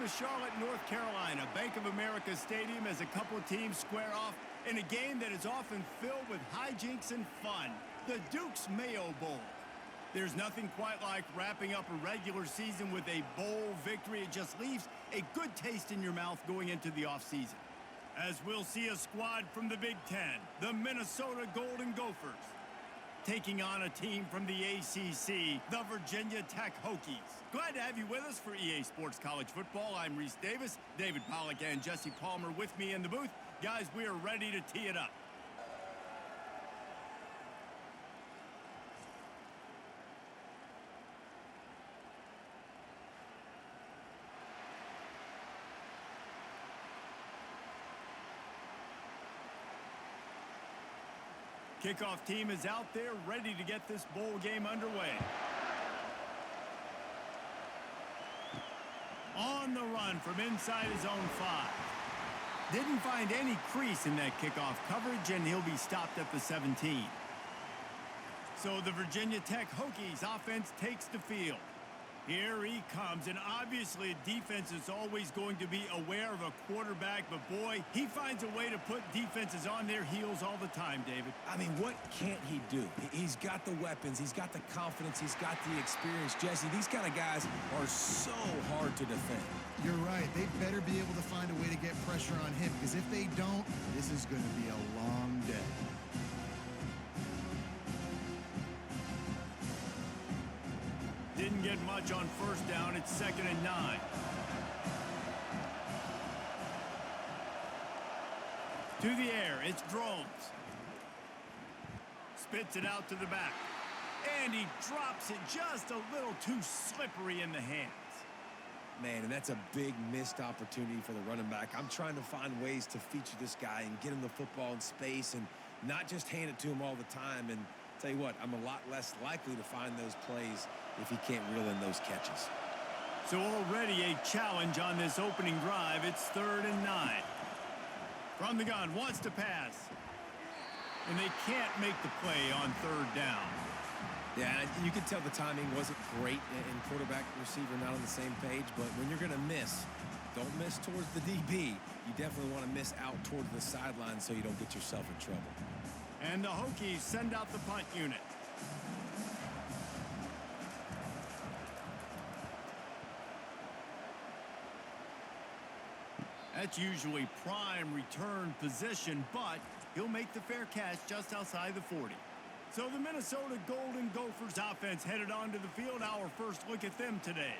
of Charlotte, North Carolina, Bank of America Stadium, as a couple of teams square off in a game that is often filled with hijinks and fun. The Duke's Mayo Bowl. There's nothing quite like wrapping up a regular season with a bowl victory. It just leaves a good taste in your mouth going into the offseason. As we'll see a squad from the Big Ten, the Minnesota Golden Gophers, taking on a team from the ACC, the Virginia Tech Hokies. Glad to have you with us for EA Sports College Football. I'm Reese Davis, David Pollack and Jesse Palmer with me in the booth. Guys, we are ready to tee it up. Kickoff team is out there ready to get this bowl game underway. On the run from inside his own 5. Didn't find any crease in that kickoff coverage, and he'll be stopped at the 17. So the Virginia Tech Hokies offense takes the field. Here he comes, and obviously defense is always going to be aware of a quarterback, but boy, he finds a way to put defenses on their heels all the time, David. I mean, what can't he do? He's got the weapons, he's got the confidence, he's got the experience. Jesse, these kind of guys are so hard to defend. You're right. They better be able to find a way to get pressure on him, because if they don't, this is going to be a long day. Didn't get much on first down. It's 2nd and 9. To the air, it's Drones. Spits it out to the back. And he drops it just a little too slippery in the hands. Man, and that's a big missed opportunity for the running back. I'm trying to find ways to feature this guy and get him the football in space and not just hand it to him all the time. And tell you what, I'm a lot less likely to find those plays if he can't reel in those catches. So already a challenge on this opening drive. It's 3rd and 9. From the gun, wants to pass. And they can't make the play on 3rd down. Yeah, you can tell the timing wasn't great and quarterback and receiver not on the same page, but when you're going to miss, don't miss towards the DB. You definitely want to miss out towards the sideline so you don't get yourself in trouble. And the Hokies send out the punt unit. That's usually prime return position, but he'll make the fair catch just outside the 40. So the Minnesota Golden Gophers offense headed onto the field. Our first look at them today.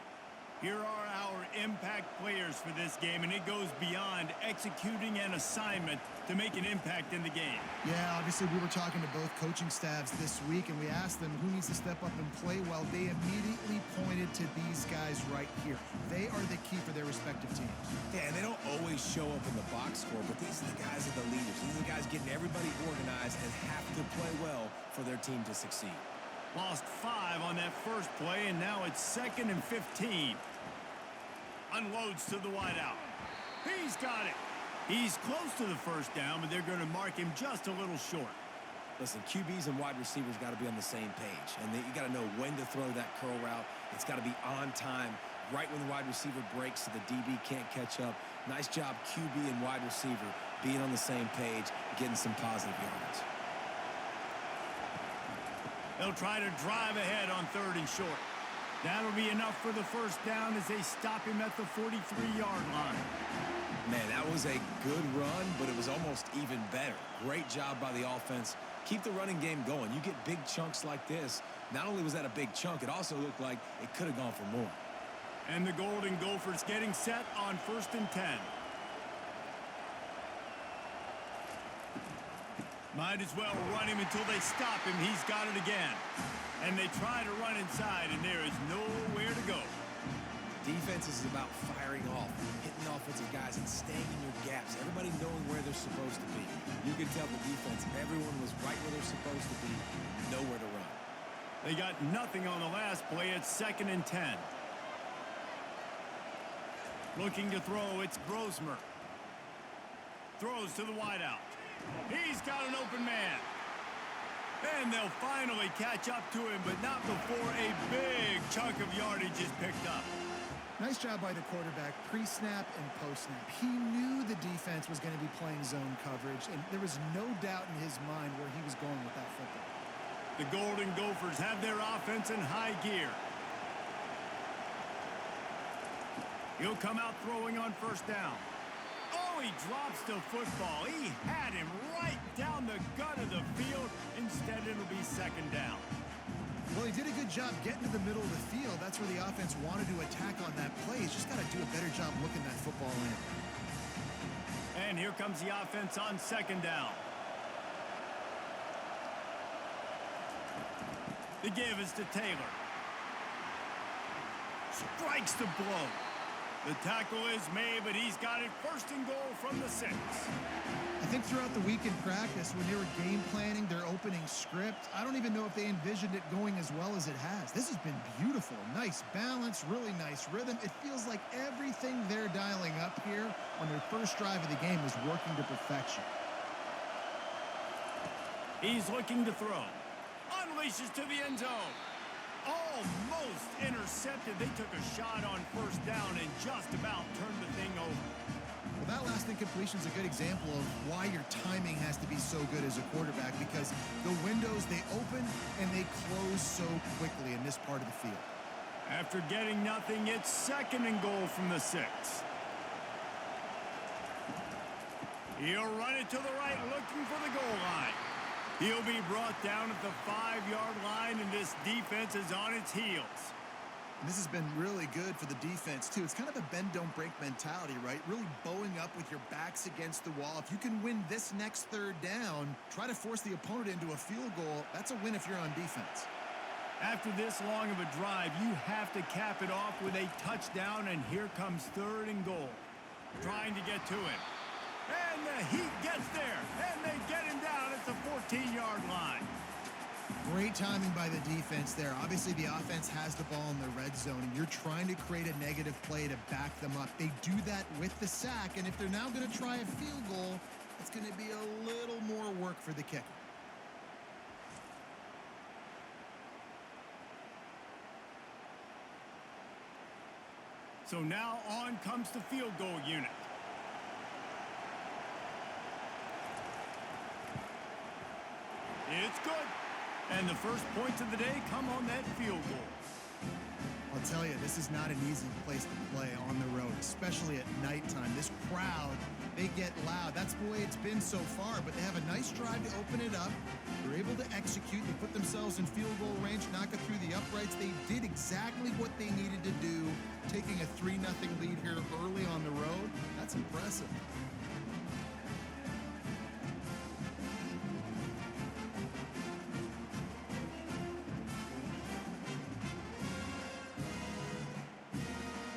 Here are our impact players for this game, and it goes beyond executing an assignment to make an impact in the game. Yeah, obviously we were talking to both coaching staffs this week, and we asked them who needs to step up and play well. They immediately pointed to these guys right here. They are the key for their respective teams. Yeah, and they don't always show up in the box score, but these are the guys that are the leaders. These are the guys getting everybody organized and have to play well for their team to succeed. Lost 5 on that first play, and now it's 2nd and 15. Unloads to the wideout. He's got it. He's close to the first down, but they're going to mark him just a little short. Listen, QBs and wide receivers got to be on the same page, and you got to know when to throw that curl route. It's got to be on time, right when the wide receiver breaks so the DB can't catch up. Nice job, QB and wide receiver, being on the same page, getting some positive yards. They'll try to drive ahead on 3rd and short. That'll be enough for the first down as they stop him at the 43-yard line. Man, that was a good run, but it was almost even better. Great job by the offense. Keep the running game going. You get big chunks like this. Not only was that a big chunk, it also looked like it could have gone for more. And the Golden Gophers getting set on 1st and 10. Might as well run him until they stop him. He's got it again. And they try to run inside, and there is nowhere to go. Defense is about firing off, hitting the offensive guys, and staying in your gaps. Everybody knowing where they're supposed to be. You can tell the defense, everyone was right where they're supposed to be, nowhere to run. They got nothing on the last play. It's 2nd and 10. Looking to throw, it's Grosmer. Throws to the wideout. He's got an open man. And they'll finally catch up to him, but not before a big chunk of yardage is picked up. Nice job by the quarterback, pre-snap and post-snap. He knew the defense was going to be playing zone coverage, and there was no doubt in his mind where he was going with that football. The Golden Gophers have their offense in high gear. He'll come out throwing on first down. Oh, he drops the football. He had him right down the gut of the field. Instead, it'll be second down. Well, he did a good job getting to the middle of the field. That's where the offense wanted to attack on that play. He's just got to do a better job looking that football in. And here comes the offense on second down. The give is to Taylor. Strikes the blow. The tackle is made, but he's got it first and goal from the 6. I think throughout the week in practice, when they were game planning their opening script, I don't even know if they envisioned it going as well as it has. This has been beautiful. Nice balance, really nice rhythm. It feels like everything they're dialing up here on their first drive of the game is working to perfection. He's looking to throw. Unleashes to the end zone. Almost intercepted. They took a shot on first down and just about turned the thing over. Well, that last incompletion is a good example of why your timing has to be so good as a quarterback, because the windows, they open and they close so quickly in this part of the field. After getting nothing, it's second and goal from the 6. He'll run it to the right, looking for the goal line. He'll be brought down at the 5-yard line, and this defense is on its heels. And this has been really good for the defense, too. It's kind of a bend-don't-break mentality, right? Really bowing up with your backs against the wall. If you can win this next third down, try to force the opponent into a field goal. That's a win if you're on defense. After this long of a drive, you have to cap it off with a touchdown, and here comes third and goal. Trying to get to it. And the Heat gets there, and they get him down at the 14-yard line. Great timing by the defense there. Obviously, the offense has the ball in the red zone, and you're trying to create a negative play to back them up. They do that with the sack, and if they're now going to try a field goal, it's going to be a little more work for the kicker. So now on comes the field goal unit. It's good. And the first points of the day come on that field goal. I'll tell you, this is not an easy place to play on the road, especially at nighttime. This crowd, they get loud. That's the way it's been so far, but they have a nice drive to open it up. They're able to execute. They put themselves in field goal range, knock it through the uprights. They did exactly what they needed to do, taking a 3-0 lead here early on the road. That's impressive.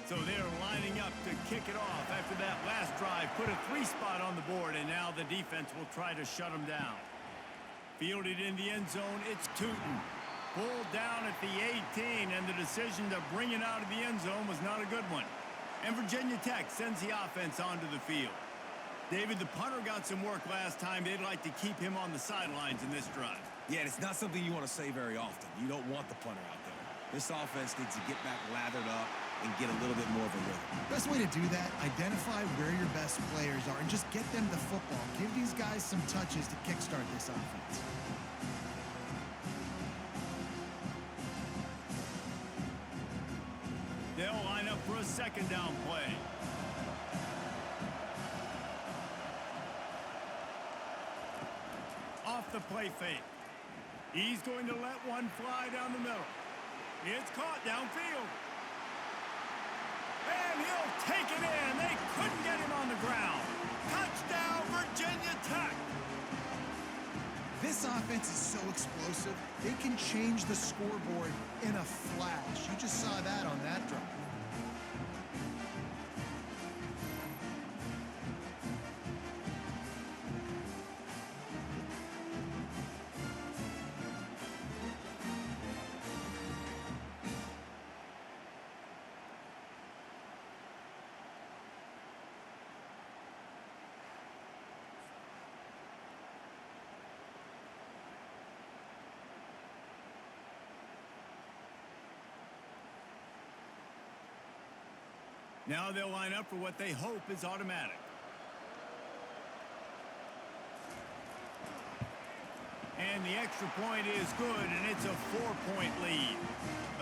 So they're lining up to kick it off after that last drive. Put a 3-spot on the board, and now the defense will try to shut them down. Fielded in the end zone, it's Tootin. Pulled down at the 18, and the decision to bring it out of the end zone was not a good one. And Virginia Tech sends the offense onto the field. David, the punter got some work last time. They'd like to keep him on the sidelines in this drive. Yeah, it's not something you want to say very often. You don't want the punter out there. This offense needs to get back lathered up and get a little bit more of a rhythm. Best way to do that, identify where your best players are and just get them the football. Give these guys some touches to kickstart this offense. They'll line up for a second down play. Off the play fake. He's going to let one fly down the middle. It's caught downfield. And he'll take it in. They couldn't get him on the ground. Touchdown, Virginia Tech. This offense is so explosive, they can change the scoreboard in a flash. You just saw that on that drive. Now they'll line up for what they hope is automatic. And the extra point is good, and it's a 4-point lead.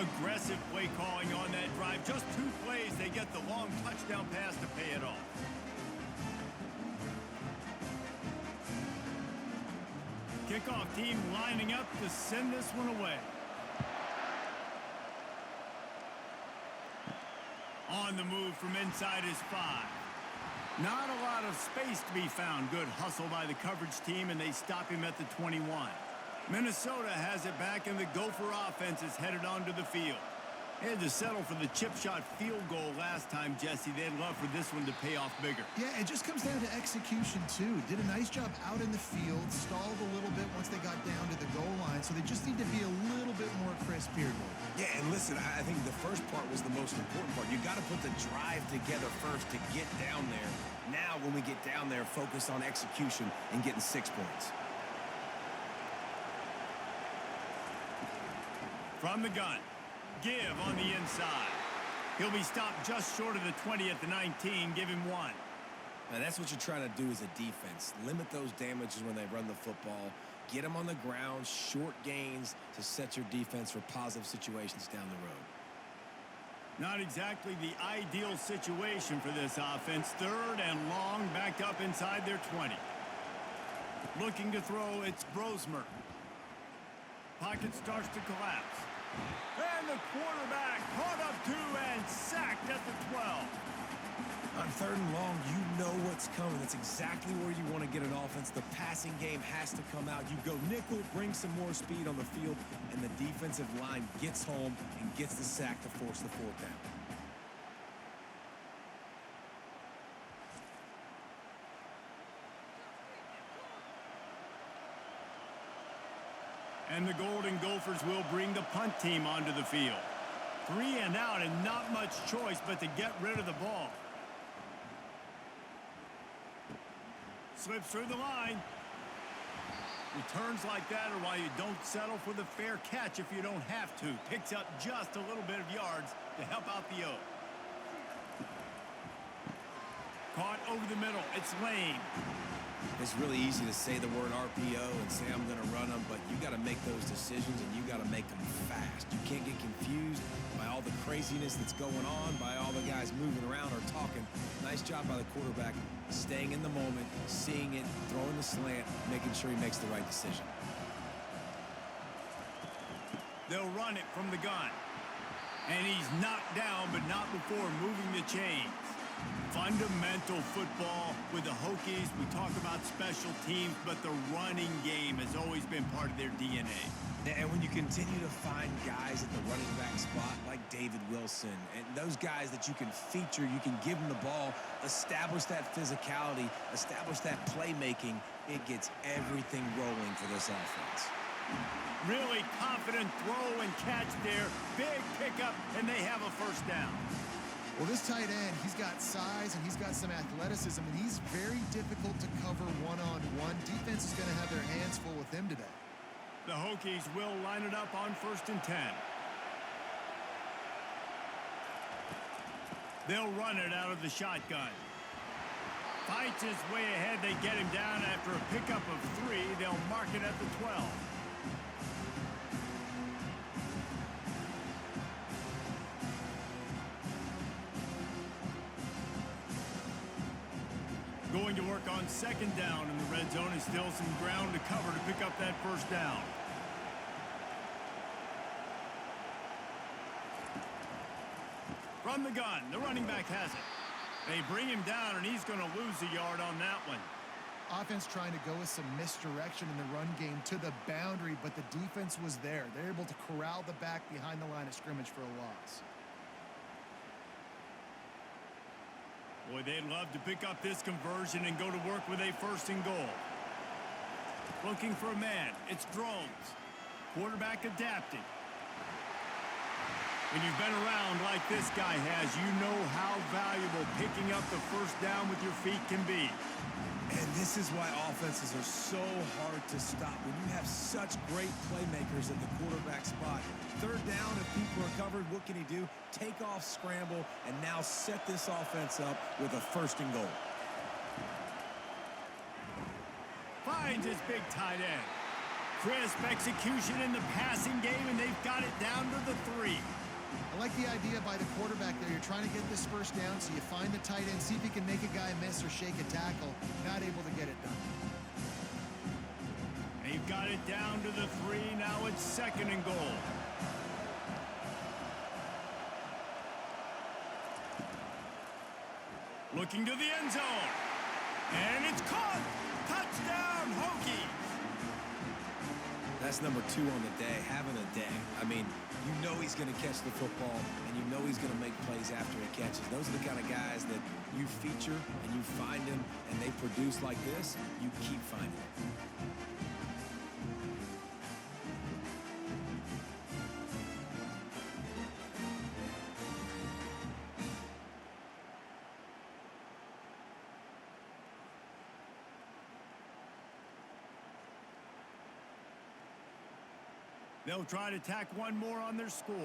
Aggressive play calling on that drive. Just 2 plays, they get the long touchdown pass to pay it off. Kickoff team lining up to send this one away. On the move from inside his 5. Not a lot of space to be found. Good hustle by the coverage team, and they stop him at the 21. Minnesota has it back, and the Gopher offense is headed onto the field. They had to settle for the chip shot field goal last time, Jesse. They'd love for this one to pay off bigger. Yeah, it just comes down to execution, too. Did a nice job out in the field, stalled a little bit once they got down to the goal line, so they just need to be a little bit more crisp here. Yeah, and listen, I think the first part was the most important part. You got to put the drive together first to get down there. Now, when we get down there, focus on execution and getting 6 points. From the gun. Give on the inside. He'll be stopped just short of the 20 at the 19. Give him 1. Now, that's what you're trying to do as a defense. Limit those damages when they run the football. Get them on the ground, short gains to set your defense for positive situations down the road. Not exactly the ideal situation for this offense. 3rd and long, backed up inside their 20. Looking to throw, it's Brosmer. Pocket starts to collapse. And the quarterback caught up 2 and sacked at the 12. On 3rd and long, you know what's coming. That's exactly where you want to get an offense. The passing game has to come out. You go nickel, bring some more speed on the field, and the defensive line gets home and gets the sack to force the 4th down. And the Golden Gophers will bring the punt team onto the field. 3 and out, and not much choice but to get rid of the ball. Slips through the line. Returns like that are why you don't settle for the fair catch if you don't have to. Picks up just a little bit of yards to help out the O. Caught over the middle. It's Lane. It's really easy to say the word RPO and say I'm going to run them, but you got to make those decisions, and you got to make them fast. You can't get confused by all the craziness that's going on, by all the guys moving around or talking. Nice job by the quarterback, staying in the moment, seeing it, throwing the slant, making sure he makes the right decision. They'll run it from the gun. And he's knocked down, but not before moving the chains. Fundamental football with the Hokies. We talk about special teams, but the running game has always been part of their DNA. And when you continue to find guys at the running back spot like David Wilson, and those guys that you can feature, you can give them the ball, establish that physicality, establish that playmaking, it gets everything rolling for this offense. Really confident throw and catch there. Big pickup, and they have a 1st down. Well, this tight end, he's got size and he's got some athleticism, and he's very difficult to cover one-on-one. Defense is going to have their hands full with him today. The Hokies will line it up on 1st and 10. They'll run it out of the shotgun. Fights his way ahead. They get him down after a pickup of 3. They'll mark it at the 12. Going to work on 2nd down in the red zone, and still some ground to cover to pick up that 1st down. From the gun, the running back has it. They bring him down, and he's going to lose a yard on that one. Offense trying to go with some misdirection in the run game to the boundary, but the defense was there. They're able to corral the back behind the line of scrimmage for a loss. Boy, they'd love to pick up this conversion and go to work with a 1st and goal. Looking for a man. It's Drones. Quarterback adapting. When you've been around like this guy has, you know how valuable picking up the 1st down with your feet can be. And this is why offenses are so hard to stop. When you have such great playmakers at the quarterback spot, third down, if people are covered, what can he do? Take off, scramble, and now set this offense up with a 1st and goal. Finds his big tight end. Crisp execution in the passing game, and they've got it down to the 3. I like the idea by the quarterback there. You're trying to get this 1st down, so you find the tight end, see if he can make a guy miss or shake a tackle. Not able to get it done. They've got it down to the 3. Now it's 2nd and goal. Looking to the end zone. And it's caught. Touchdown, Hokies. That's number 2 on the day, having a day. I mean, you know he's going to catch the football, and you know he's going to make plays after he catches. Those are the kind of guys that you feature and you find them, and they produce like this, you keep finding them. They'll try to tack one more on their score.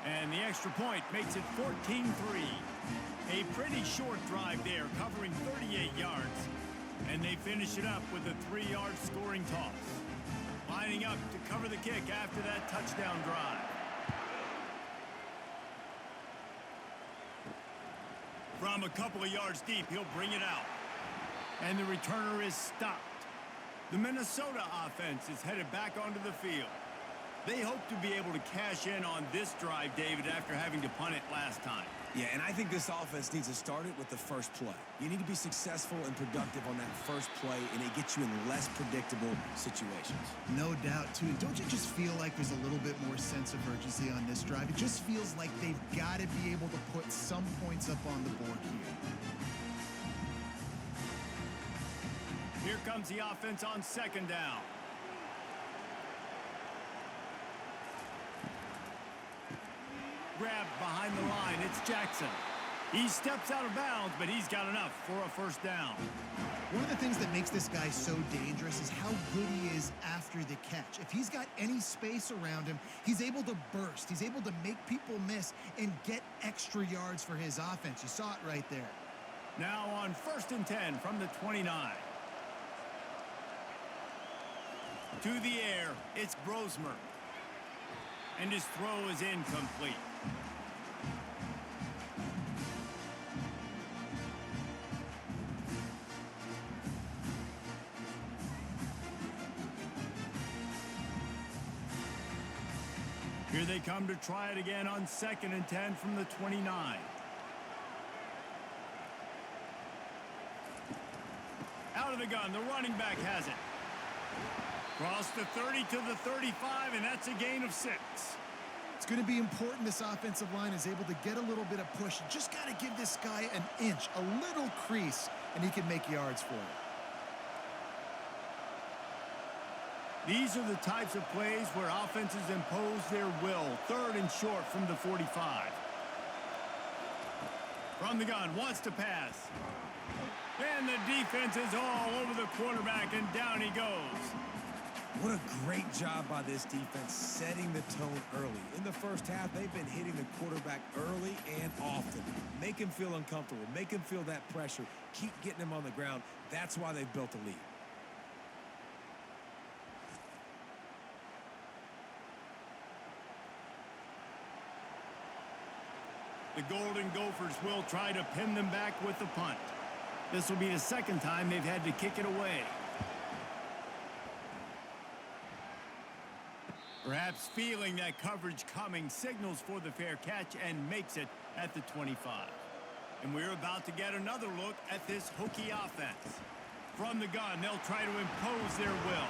And the extra point makes it 14-3. A pretty short drive there, covering 38 yards. And they finish it up with a 3-yard scoring toss. Lining up to cover the kick after that touchdown drive. From a couple of yards deep, he'll bring it out. And the returner is stopped. The Minnesota offense is headed back onto the field. They hope to be able to cash in on this drive, David, after having to punt it last time. Yeah, and I think this offense needs to start it with the first play. You need to be successful and productive on that first play, and it gets you in less predictable situations. No doubt, too. Don't you just feel like there's a little bit more sense of urgency on this drive? It just feels like they've got to be able to put some points up on the board here. Here comes the offense on 2nd down. Grabbed behind the line. It's Jackson. He steps out of bounds, but he's got enough for a 1st down. One of the things that makes this guy so dangerous is how good he is after the catch. If he's got any space around him, he's able to burst. He's able to make people miss and get extra yards for his offense. You saw it right there. Now on 1st and 10 from the 29. To the air, it's Brosmer. And his throw is incomplete. Here they come to try it again on 2nd and 10 from the 29. Out of the gun, the running back has it. Cross the 30 to the 35, and that's a gain of 6. It's going to be important this offensive line is able to get a little bit of push. You just got to give this guy an inch, a little crease, and he can make yards for it. These are the types of plays where offenses impose their will. 3rd and short from the 45. From the gun, wants to pass. And the defense is all over the quarterback, and down he goes. What a great job by this defense setting the tone early. In the first half, they've been hitting the quarterback early and often. Make him feel uncomfortable. Make him feel that pressure. Keep getting him on the ground. That's why they've built a lead. The Golden Gophers will try to pin them back with the punt. This will be the 2nd time they've had to kick it away. Perhaps feeling that coverage coming, signals for the fair catch and makes it at the 25. And we're about to get another look at this Hokie offense. From the gun, they'll try to impose their will.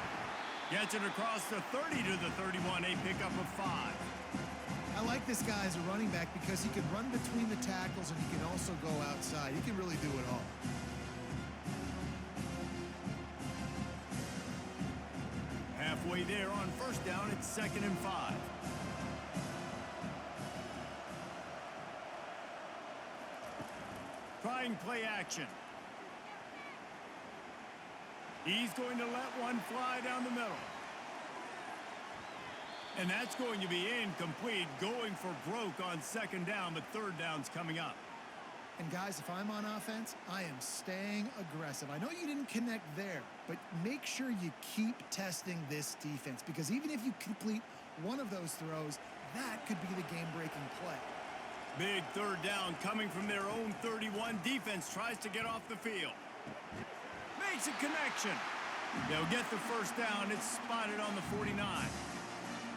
Gets it across the 30 to the 31, a pickup of 5. I like this guy as a running back because he can run between the tackles and he can also go outside. He can really do it all. Halfway there on 1st down, it's 2nd and 5. Trying play action. He's going to let one fly down the And that's going to be incomplete, going for broke on second down, but third down's coming up. And guys, if I'm on offense, I am staying aggressive. I know you didn't connect there, but make sure you keep testing this defense, because even if you complete one of those throws, that could be the game-breaking play. Big third down coming from their own 31. Defense tries to get off the field. Makes a connection. They'll get the first down. It's spotted on the 49.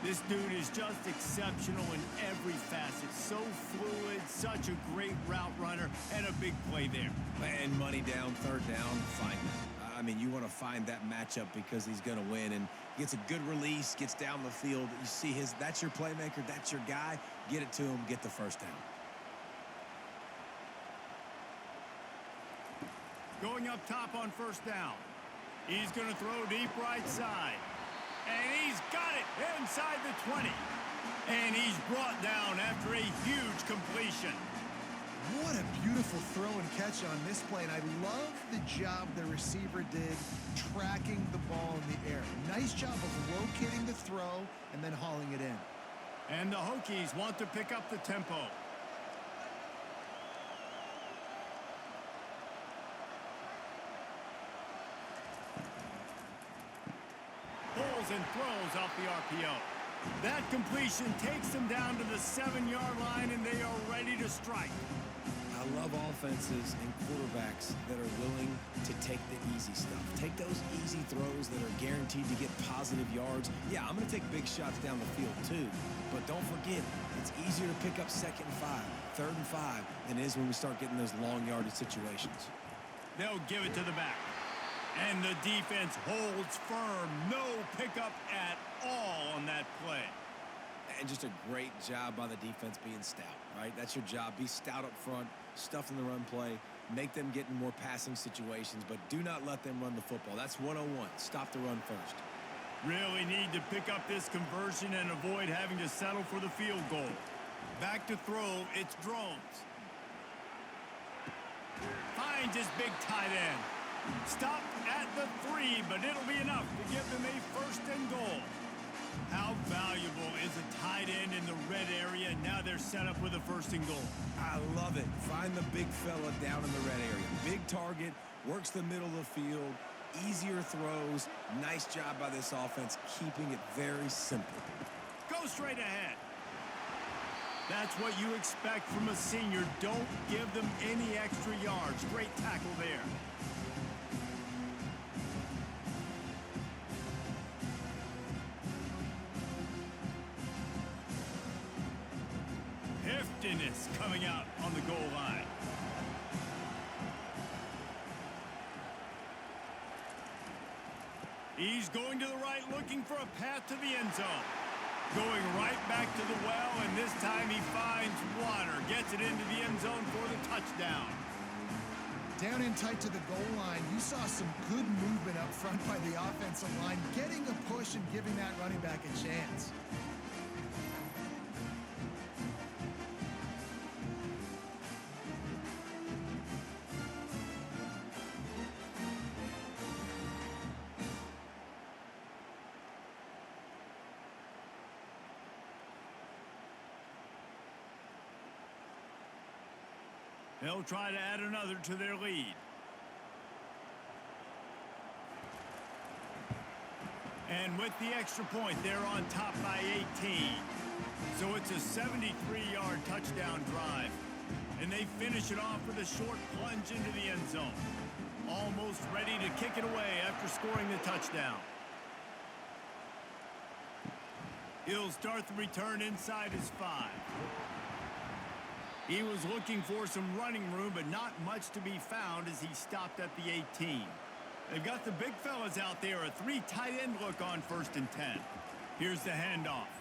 This dude is just exceptional in every facet. So fluid, such a great route runner, and a big play there. And money down, third down, find him. I mean, you want to find that matchup because he's going to win, and gets a good release, gets down the field. You see that's your playmaker, that's your guy. Get it to him, get the first down. Going up top on first down. He's going to throw deep right side. And he's got it inside the 20. And he's brought down after a huge completion. What a beautiful throw and catch on this play. And I love the job the receiver did tracking the ball in the air. Nice job of locating the throw and then hauling it in. And the Hokies want to pick up the tempo. Pulls and throws off the RPO. That completion takes them down to the 7-yard line, and they are ready to strike. I love offenses and quarterbacks that are willing to take the easy stuff. Take those easy throws that are guaranteed to get positive yards. Yeah, I'm going to take big shots down the field too. But don't forget, it's easier to pick up 2nd and 5, 3rd and 5 than it is when we start getting those long yardage situations. They'll give it to the back. And the defense holds firm. No pickup at all on that play. And just a great job by the defense being stout, right? That's your job. Be stout up front, stuff in the run play, make them get in more passing situations, but do not let them run the football. That's 101. Stop the run first. Really need to pick up this conversion and avoid having to settle for the field goal. Back to throw, it's Drones. Finds his big tight end. Stop at the 3, but it'll be enough to give them a 1st and goal. How valuable is a tight end in the red area? Now they're set up with a 1st and goal. I love it. Find the big fella down in the red area. Big target, works the middle of the field, easier throws. Nice job by this offense, keeping it very simple. Go straight ahead. That's what you expect from a senior. Don't give them any extra yards. Great tackle there. Heftiness coming out on the goal line. He's going to the right, looking for a path to the end zone. Going right back to the well, and this time he finds water. Gets it into the end zone for the touchdown. Down in tight to the goal line, you saw some good movement up front by the offensive line, getting a push and giving that running back a chance. They'll try to add another to their lead. And with the extra point, they're on top by 18. So it's a 73-yard touchdown drive. And they finish it off with a short plunge into the end zone. Almost ready to kick it away after scoring the touchdown. He'll start the return inside his 5. He was looking for some running room, but not much to be found as he stopped at the 18. They've got the big fellas out there, a 3 tight end look on 1st and 10. Here's the handoff.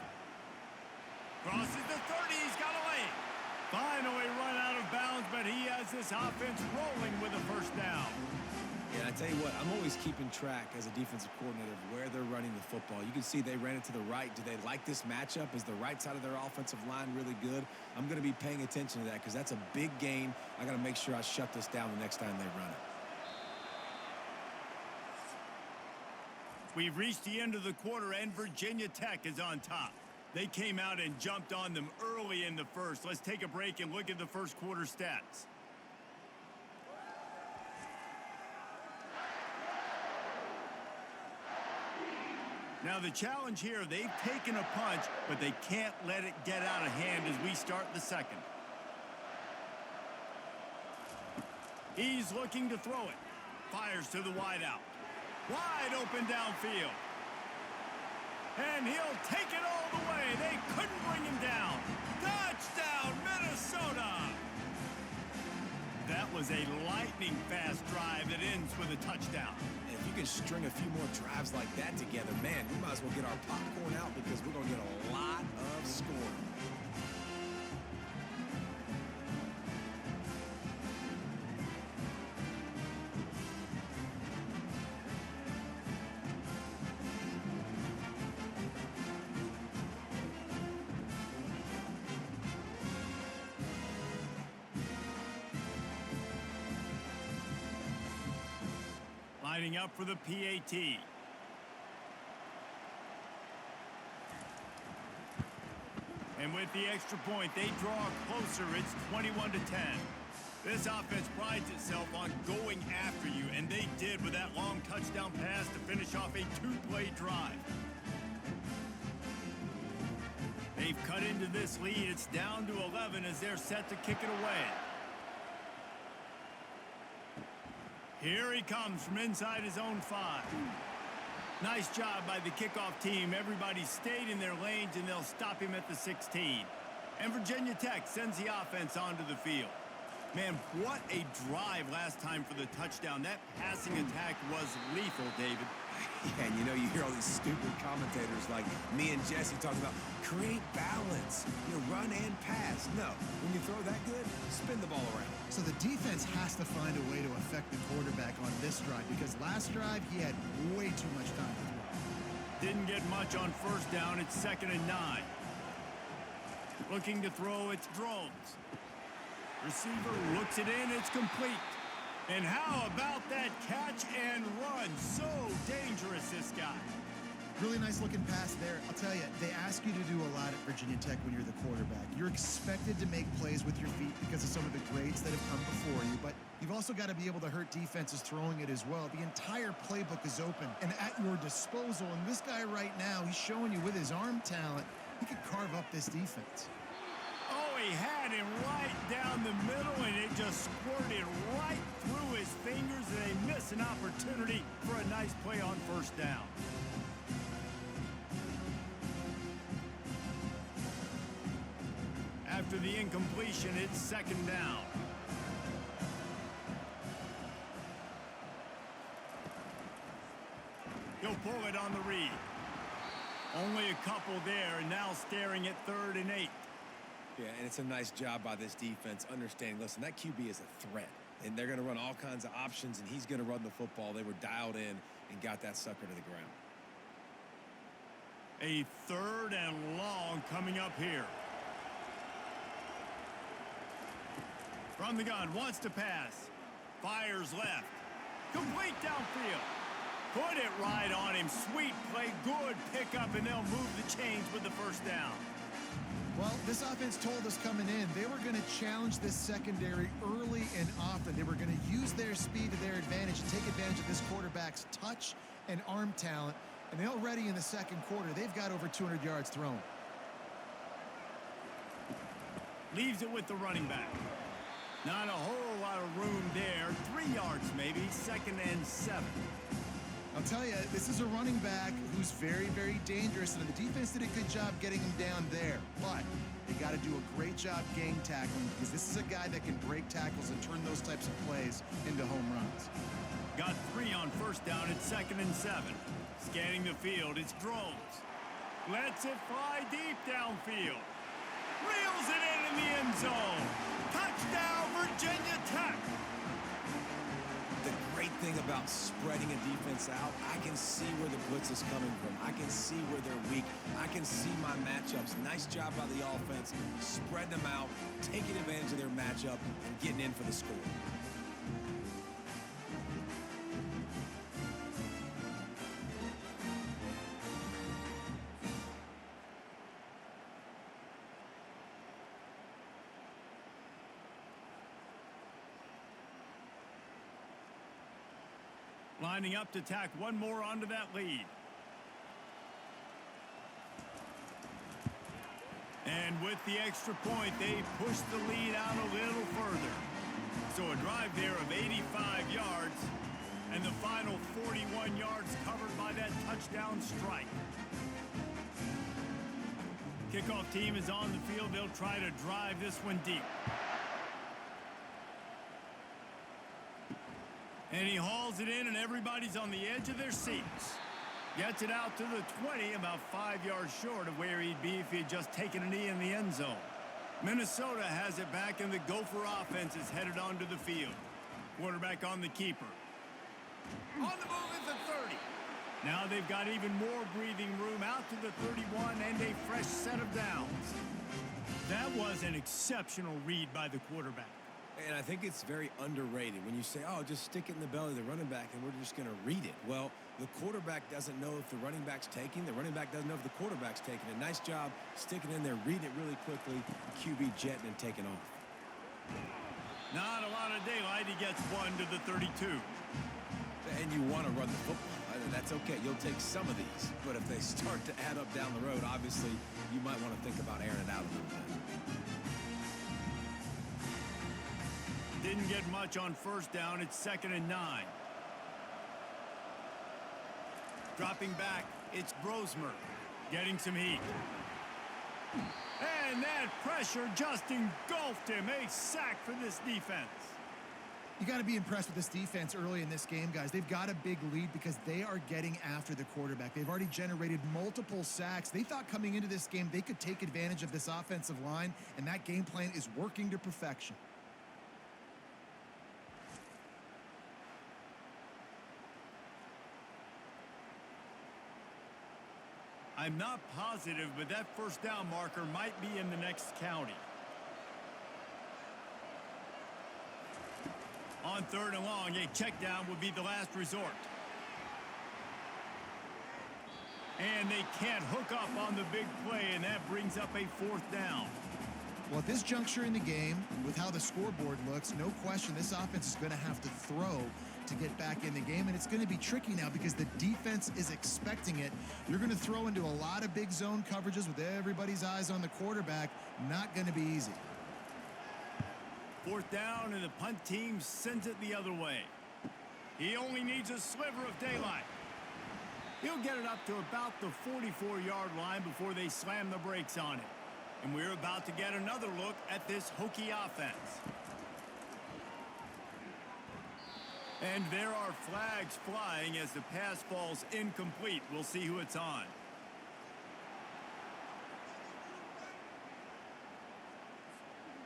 Crosses the 30, he's got a lane. Finally run out of bounds, but he has this offense rolling with a 1st down. Yeah, I tell you what, I'm always keeping track as a defensive coordinator of where they're running the football. You can see they ran it to the right. Do they like this matchup? Is the right side of their offensive line really good? I'm going to be paying attention to that because that's a big gain. I got to make sure I shut this down the next time they run it. We've reached the end of the quarter, and Virginia Tech is on top. They came out and jumped on them early in the first. Let's take a break and look at the first quarter stats. Now the challenge here, they've taken a punch, but they can't let it get out of hand as we start the second. He's looking to throw it. Fires to the wideout. Wide open downfield. And he'll take it all the way. They couldn't bring him down. Touchdown, Minnesota! That was a lightning-fast drive that ends with a touchdown. And if you can string a few more drives like that together, man, we might as well get our popcorn out because we're going to get a lot of scoring. Lining up for the PAT. And with the extra point, they draw closer. It's 21-10. This offense prides itself on going after you, and they did with that long touchdown pass to finish off a two-play drive. They've cut into this lead. It's down to 11 as they're set to kick it away. Here he comes from inside his own 5. Nice job by the kickoff team. Everybody stayed in their lanes, and they'll stop him at the 16. And Virginia Tech sends the offense onto the field. Man, what a drive last time for the touchdown. That passing attack was lethal, David. Yeah, and you know, you hear all these stupid commentators like me and Jesse talking about create balance, run and pass. No, when you throw that good, spin the ball around. So the defense has to find a way to affect the quarterback on this drive because last drive he had way too much time to throw. Didn't get much on first down. It's 2nd and 9. Looking to throw, it's Drones. Receiver looks it in, it's complete. And how about that catch and run? So dangerous, this guy. Really nice looking pass there. I'll tell you, they ask you to do a lot at Virginia Tech when you're the quarterback. You're expected to make plays with your feet because of some of the greats that have come before you, but you've also got to be able to hurt defenses throwing it as well. The entire playbook is open and at your disposal, and this guy right now, he's showing you with his arm talent, he could carve up this defense. Oh, he had him right down the middle, and it just squirted right through his fingers, and they miss an opportunity for a nice play on first down. After the incompletion, it's 2nd down. He'll pull it on the read. Only a couple there, and now staring at 3rd and 8. Yeah, and it's a nice job by this defense understanding, listen, that QB is a threat, and they're going to run all kinds of options, and he's going to run the football. They were dialed in and got that sucker to the ground. A 3rd and long coming up here. From the gun, wants to pass. Fires left. Complete downfield. Put it right on him. Sweet play, good pickup, and they'll move the chains with the first down. Well, this offense told us coming in they were going to challenge this secondary early and often. They were going to use their speed to their advantage and take advantage of this quarterback's touch and arm talent. And they already in the second quarter, they've got over 200 yards thrown. Leaves it with the running back. Not a whole lot of room there. 3 yards maybe. 2nd and 7. I'll tell you, this is a running back who's very, very dangerous, and the defense did a good job getting him down there. But they got to do a great job game tackling because this is a guy that can break tackles and turn those types of plays into home runs. Got 3 on first down at 2nd and 7. Scanning the field, it's Drones. Lets it fly deep downfield. Reels it in the end zone. Touchdown, Virginia Tech. The great thing about spreading a defense out, I can see where the blitz is coming from. I can see where they're weak. I can see my matchups. Nice job by the offense. Spread them out, taking advantage of their matchup, and getting in for the score. Lining up to tack one more onto that lead. And with the extra point, they push the lead out a little further. So a drive there of 85 yards, and the final 41 yards covered by that touchdown strike. Kickoff team is on the field. They'll try to drive this one deep. And he hauls it in, and everybody's on the edge of their seats. Gets it out to the 20, about 5 yards short of where he'd be if he had just taken a knee in the end zone. Minnesota has it back, and the Gopher offense is headed onto the field. Quarterback on the keeper. On the move is the 30. Now they've got even more breathing room out to the 31 and a fresh set of downs. That was an exceptional read by the quarterback. And I think it's very underrated when you say, oh, just stick it in the belly of the running back and we're just going to read it. Well, the quarterback doesn't know if the running back's taking. The running back doesn't know if the quarterback's taking. A nice job sticking in there, reading it really quickly, the QB jetting and taking off. Not a lot of daylight. He gets one to the 32. And you want to run the football. That's okay. You'll take some of these. But if they start to add up down the road, obviously, you might want to think about airing it out a little bit. Didn't get much on first down. It's 2nd and 9. Dropping back, it's Brosmer getting some heat. And that pressure just engulfed him. A sack for this defense. You got to be impressed with this defense early in this game, guys. They've got a big lead because they are getting after the quarterback. They've already generated multiple sacks. They thought coming into this game they could take advantage of this offensive line, and that game plan is working to perfection. I'm not positive, but that first down marker might be in the next county. On 3rd and long, a check down would be the last resort. And they can't hook up on the big play, and that brings up a 4th down. Well, at this juncture in the game, with how the scoreboard looks, no question this offense is going to have to throw to get back in the game, and it's going to be tricky now because the defense is expecting it. You're going to throw into a lot of big zone coverages with everybody's eyes on the quarterback. Not going to be easy. 4th down, and the punt team sends it the other way. He only needs a sliver of daylight. He'll get it up to about the 44-yard line before they slam the brakes on it. And we're about to get another look at this Hokie offense. And there are flags flying as the pass falls incomplete. We'll see who it's on.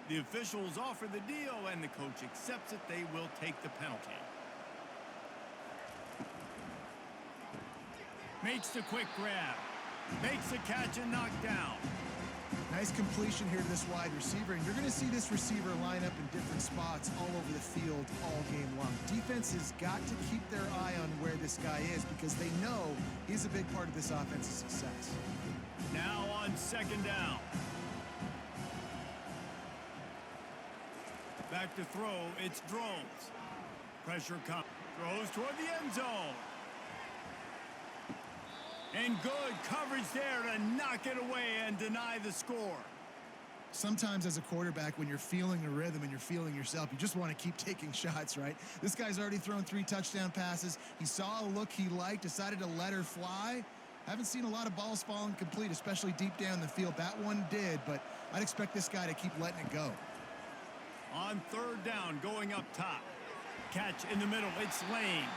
The officials offer the deal, and the coach accepts it. They will take the penalty. Makes the quick grab. Makes the catch and knock down. Nice completion here to this wide receiver, and you're going to see this receiver line up in different spots all over the field all game long. Defense has got to keep their eye on where this guy is because they know he's a big part of this offense's success. Now on 2nd down. Back to throw, it's Drones. Pressure comes. Throws toward the end zone. And good coverage there to knock it away and deny the score. Sometimes as a quarterback, when you're feeling a rhythm and you're feeling yourself, you just want to keep taking shots, right? This guy's already thrown 3 touchdown passes. He saw a look he liked, decided to let her fly. Haven't seen a lot of balls falling complete, especially deep down the field. That one did, but I'd expect this guy to keep letting it go. On 3rd down, going up top. Catch in the middle, it's Lane.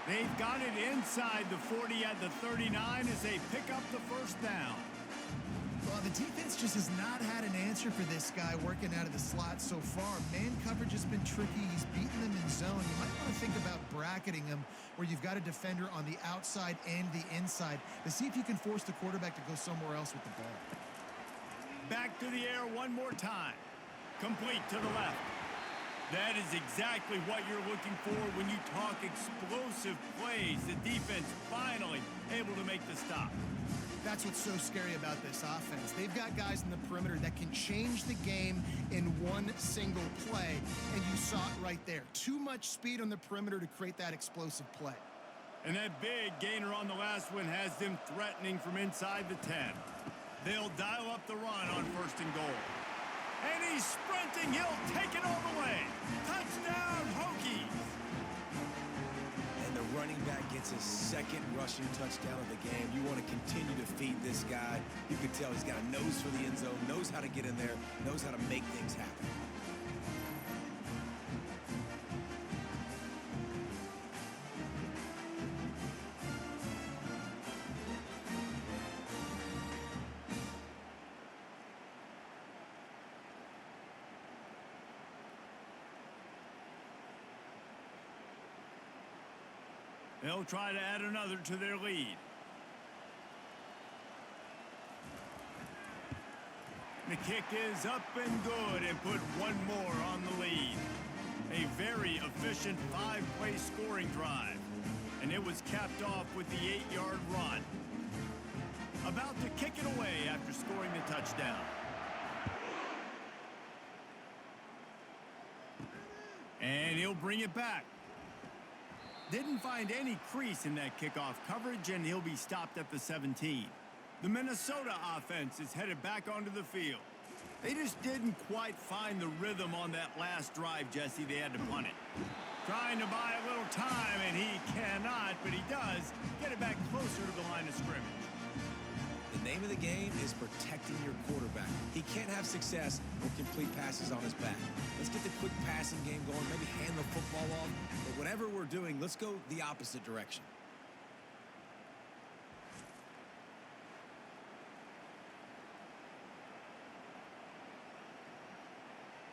They've got it inside the 40 at the 39 as they pick up the 1st down. Well, the defense just has not had an answer for this guy working out of the slot so far. Man coverage has been tricky. He's beaten them in zone. You might want to think about bracketing him where you've got a defender on the outside and the inside to see if you can force the quarterback to go somewhere else with the ball. Back to the air one more time. Complete to the left. That is exactly what you're looking for when you talk explosive plays. The defense finally able to make the stop. That's what's so scary about this offense. They've got guys in the perimeter that can change the game in one single play, and you saw it right there. Too much speed on the perimeter to create that explosive play. And that big gainer on the last one has them threatening from inside the 10. They'll dial up the run on 1st and goal. And he's sprinting. He'll take it all the way. Touchdown, Hokies. And the running back gets his 2nd rushing touchdown of the game. You want to continue to feed this guy. You can tell he's got a nose for the end zone, knows how to get in there, knows how to make things happen. They'll try to add another to their lead. The kick is up and good and put one more on the lead. A very efficient 5-play scoring drive. And it was capped off with the 8-yard run. About to kick it away after scoring the touchdown. And he'll bring it back. Didn't find any crease in that kickoff coverage, and he'll be stopped at the 17. The Minnesota offense is headed back onto the field. They just didn't quite find the rhythm on that last drive, Jesse. They had to punt it. Trying to buy a little time, and he cannot, but he does get it back closer to the line of scrimmage. The name of the game is protecting your quarterback. He can't have success with complete passes on his back. Let's get the quick passing game going, maybe hand the football off. But whatever we're doing, let's go the opposite direction.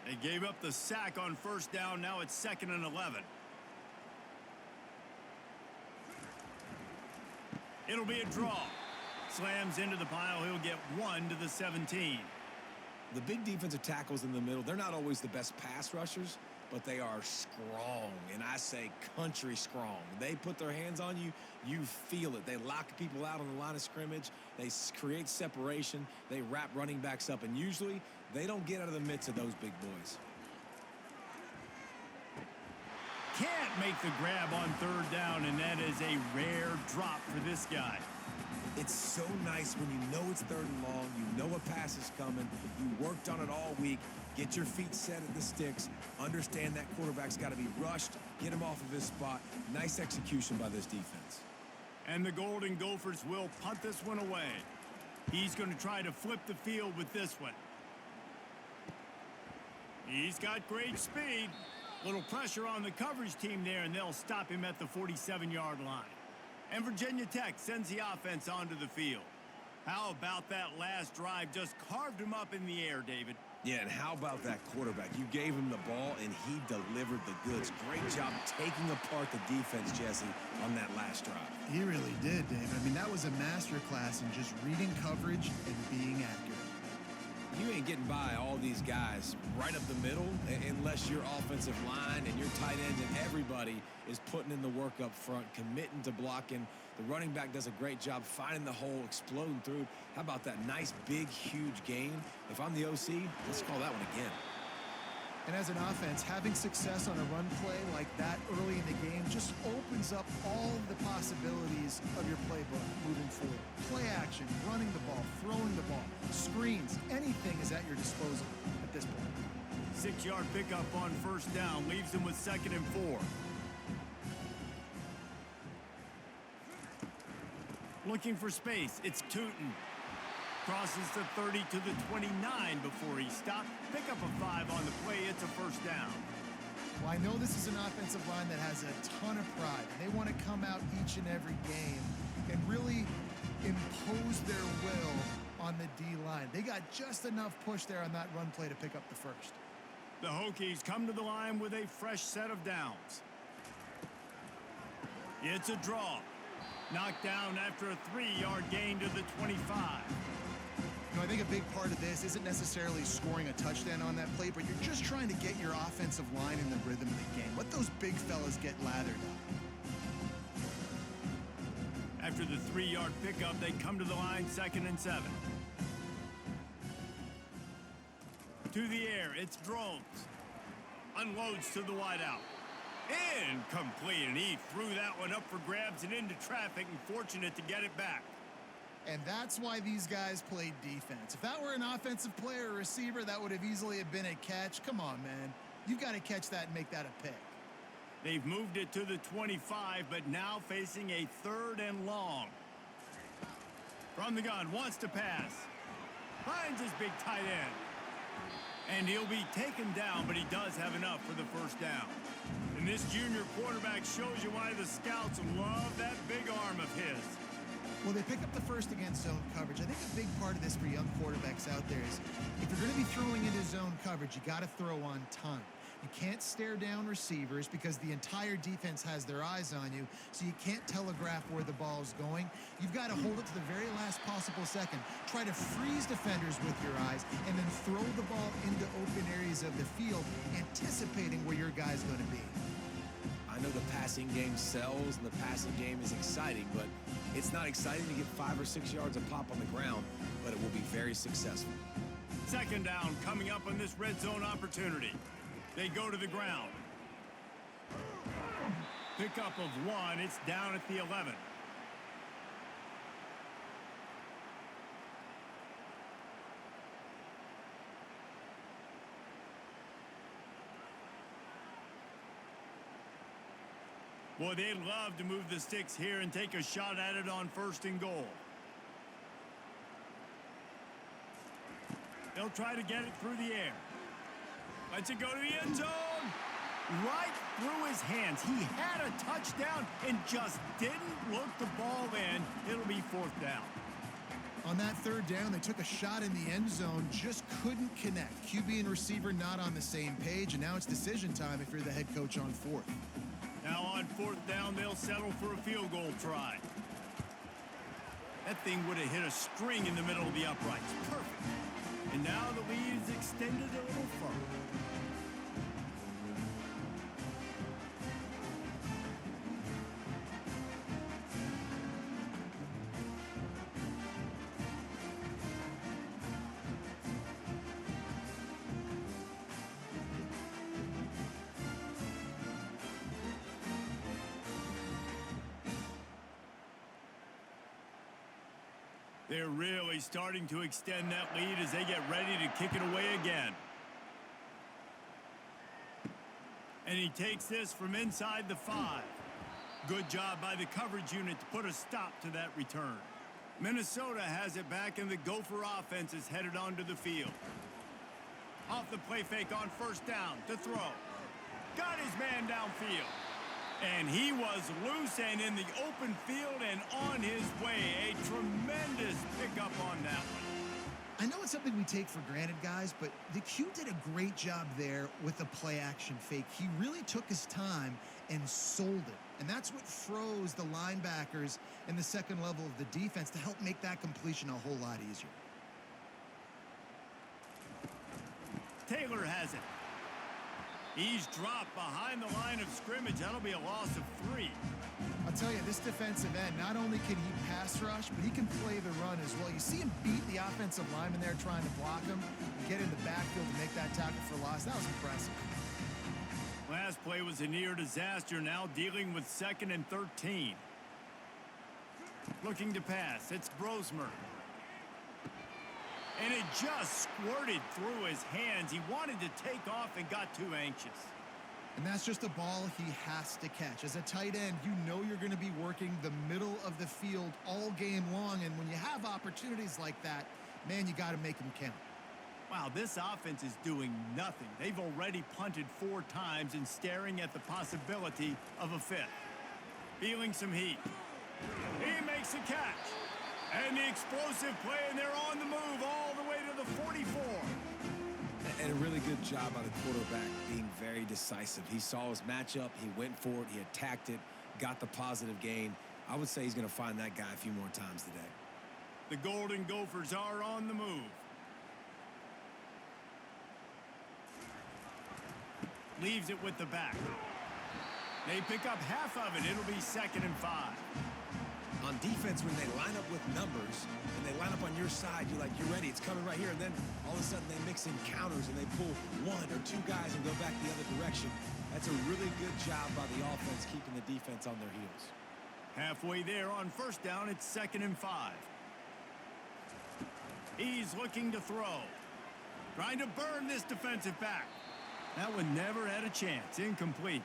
They gave up the sack on 1st down. Now it's 2nd and 11. It'll be a draw. Slams into the pile. He'll get 1 to the 17. The big defensive tackles in the middle, they're not always the best pass rushers, but they are strong, and I say country strong. They put their hands on you, you feel it. They lock people out on the line of scrimmage. They create separation. They wrap running backs up, and usually they don't get out of the midst of those big boys. Can't make the grab on 3rd down, and that is a rare drop for this guy. It's so nice when you know it's 3rd and long, you know a pass is coming, you worked on it all week, get your feet set at the sticks, understand that quarterback's got to be rushed, get him off of his spot. Nice execution by this defense. And the Golden Gophers will punt this one away. He's going to try to flip the field with this one. He's got great speed. Little pressure on the coverage team there, and they'll stop him at the 47-yard line. And Virginia Tech sends the offense onto the field. How about that last drive? Just carved him up in the air, David. Yeah, and how about that quarterback? You gave him the ball, and he delivered the goods. Great job taking apart the defense, Jesse, on that last drive. He really did, David. I mean, that was a masterclass in just reading coverage and being accurate. You ain't getting by all these guys right up the middle unless your offensive line and your tight ends and everybody is putting in the work up front, committing to blocking. The running back does a great job finding the hole, exploding through. How about that nice, big, huge gain? If I'm the OC, let's call that one again. And as an offense, having success on a run play like that early in the game just opens up all the possibilities of your playbook moving forward. Play action, running the ball, throwing the ball, screens, anything is at your disposal at this point. 6-yard pickup on 1st down leaves him with 2nd and 4. Looking for space. It's Tootin. Crosses the 30 to the 29 before he stopped. Pick up a 5 on the play. It's a 1st down. Well, I know this is an offensive line that has a ton of pride. They want to come out each and every game and really impose their will on the D-line. They got just enough push there on that run play to pick up the 1st. The Hokies come to the line with a fresh set of downs. It's a draw. Knocked down after a 3-yard gain to the 25. You know, I think a big part of this isn't necessarily scoring a touchdown on that play, but you're just trying to get your offensive line in the rhythm of the game. Let those big fellas get lathered up. After the 3-yard pickup, they come to the line 2nd and 7. To the air, it's Drones. Unloads to the wideout. Incomplete, and he threw that one up for grabs and into traffic, and fortunate to get it back. And that's why these guys played defense. If that were an offensive player or receiver, that would have easily have been a catch. Come on, man. You've got to catch that and make that a pick. They've moved it to the 25, but now facing a 3rd and long. From the gun, wants to pass. Finds his big tight end. And he'll be taken down, but he does have enough for the 1st down. And this junior quarterback shows you why the scouts love that big arm of his. Well, they pick up the 1st against zone coverage. I think a big part of this for young quarterbacks out there is if you're going to be throwing into zone coverage, you got to throw on time. You can't stare down receivers because the entire defense has their eyes on you, so you can't telegraph where the ball is going. You've got to hold it to the very last possible second. Try to freeze defenders with your eyes, and then throw the ball into open areas of the field, anticipating where your guy's going to be. I know the passing game sells and the passing game is exciting, but it's not exciting to get 5 or 6 yards of pop on the ground, but it will be very successful. 2nd down coming up on this red zone opportunity. They go to the ground. Pickup of 1. It's down at the 11. Boy, they'd love to move the sticks here and take a shot at it on 1st and goal. They'll try to get it through the air. Lets it go to the end zone. Right through his hands. He had a touchdown and just didn't look the ball in. It'll be 4th down. On that 3rd down, they took a shot in the end zone, just couldn't connect. QB and receiver not on the same page, and now it's decision time if you're the head coach on 4th. Now on 4th down, they'll settle for a field goal try. That thing would have hit a string in the middle of the uprights. Perfect. And now the lead is extended a little further. They're really starting to extend that lead as they get ready to kick it away again. And he takes this from inside the 5. Good job by the coverage unit to put a stop to that return. Minnesota has it back, and the Gopher offense is headed onto the field. Off the play fake on 1st down to throw. Got his man downfield. And he was loose and in the open field and on his way. A tremendous pickup on that one. I know it's something we take for granted, guys, but the Q did a great job there with the play-action fake. He really took his time and sold it. And that's what froze the linebackers in the 2nd level of the defense to help make that completion a whole lot easier. Taylor has it. He's dropped behind the line of scrimmage. That'll be a loss of 3. I'll tell you, this defensive end, not only can he pass rush, but he can play the run as well. You see him beat the offensive lineman there trying to block him and get in the backfield to make that tackle for loss. That was impressive. Last play was a near disaster. Now dealing with 2nd and 13. Looking to pass. It's Brosmer. And it just squirted through his hands. He wanted to take off and got too anxious. And that's just a ball he has to catch. As a tight end, you know you're going to be working the middle of the field all game long. And when you have opportunities like that, man, you got to make them count. Wow, this offense is doing nothing. They've already punted 4 times and staring at the possibility of a 5th. Feeling some heat. He makes a catch. And the explosive play, and they're on the move all the way to the 44. And a really good job by the quarterback being very decisive. He saw his matchup, he went for it, he attacked it, got the positive gain. I would say he's going to find that guy a few more times today. The Golden Gophers are on the move. Leaves it with the back. They pick up half of it. It'll be 2nd and 5. On defense, when they line up with numbers and they line up on your side, you're like, you're ready, it's coming right here. And then all of a sudden they mix in counters and they pull 1 or 2 guys and go back the other direction. That's a really good job by the offense keeping the defense on their heels. Halfway there on first down, it's 2nd and 5. He's looking to throw. Trying to burn this defensive back. That one never had a chance. Incomplete.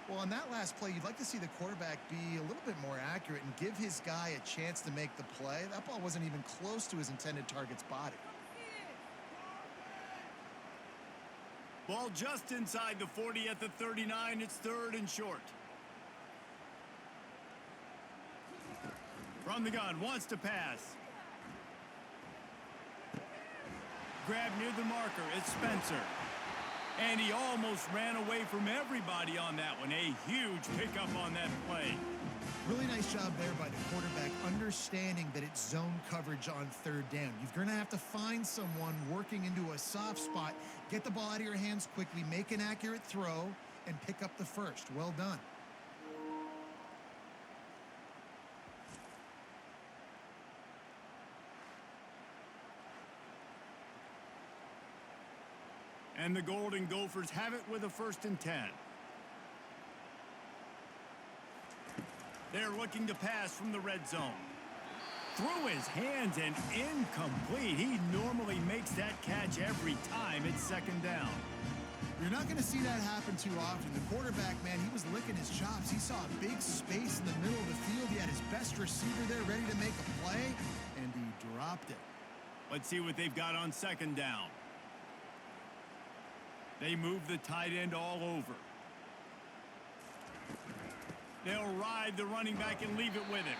Well, on that last play, you'd like to see the quarterback be a little bit more accurate and give his guy a chance to make the play. That ball wasn't even close to his intended target's body. Ball just inside the 40 at the 39. It's 3rd and short. From the gun, wants to pass. Grab near the marker. It's Spencer. And he almost ran away from everybody on that one. A huge pickup on that play. Really nice job there by the quarterback, understanding that it's zone coverage on 3rd down. You're going to have to find someone working into a soft spot, get the ball out of your hands quickly, make an accurate throw, and pick up the first. Well done. And the Golden Gophers have it with a 1st and 10. They're looking to pass from the red zone. Through his hands and incomplete. He normally makes that catch every time. It's 2nd down. You're not going to see that happen too often. The quarterback, man, he was licking his chops. He saw a big space in the middle of the field. He had his best receiver there ready to make a play, and he dropped it. Let's see what they've got on 2nd down. They move the tight end all over. They'll ride the running back and leave it with him.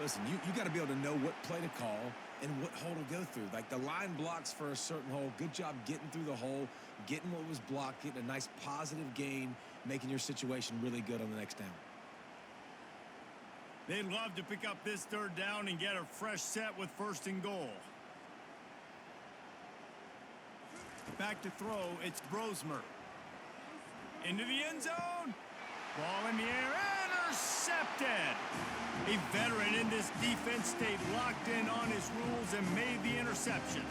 Listen, you got to be able to know what play to call and what hole to go through. Like the line blocks for a certain hole. Good job getting through the hole, getting what was blocked, getting a nice positive gain, making your situation really good on the next down. They'd love to pick up this 3rd down and get a fresh set with 1st and goal. Back to throw, it's Brosmer. Into the end zone. Ball in the air, intercepted. A veteran in this defense stayed locked in on his rules and made the interception.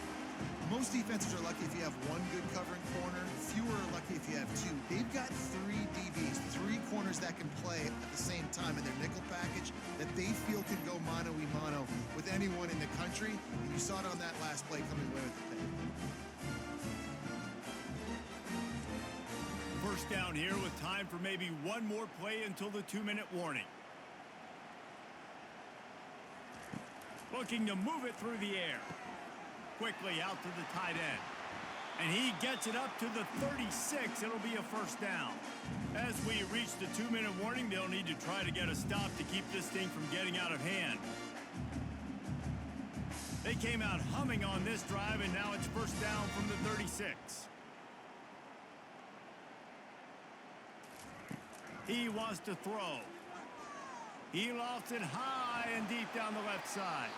Most defenses are lucky if you have one good covering corner. Fewer are lucky if you have 2. They've got 3 DBs, 3 corners that can play at the same time in their nickel package that they feel can go mano-a-mano with anyone in the country. And you saw it on that last play coming away with the pick. 1st down here with time for maybe one more play until the 2-minute warning. Looking to move it through the air. Quickly out to the tight end. And he gets it up to the 36. It'll be a 1st down. As we reach the 2-minute warning, they'll need to try to get a stop to keep this thing from getting out of hand. They came out humming on this drive, and now it's 1st down from the 36. He wants to throw. He lofts it high and deep down the left side.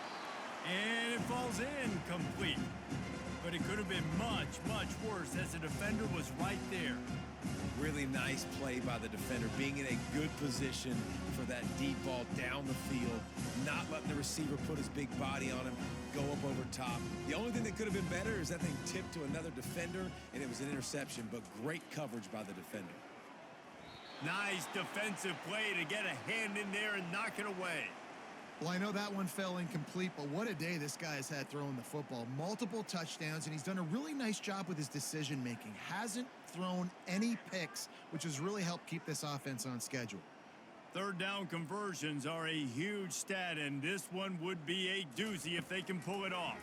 And it falls in complete. But it could have been much, much worse as the defender was right there. Really nice play by the defender, being in a good position for that deep ball down the field, not letting the receiver put his big body on him, go up over top. The only thing that could have been better is that thing tipped to another defender, and it was an interception, but great coverage by the defender. Nice defensive play to get a hand in there and knock it away. Well, I know that one fell incomplete, but what a day this guy has had throwing the football. Multiple touchdowns, and he's done a really nice job with his decision-making. Hasn't thrown any picks, which has really helped keep this offense on schedule. 3rd down conversions are a huge stat, and this one would be a doozy if they can pull it off.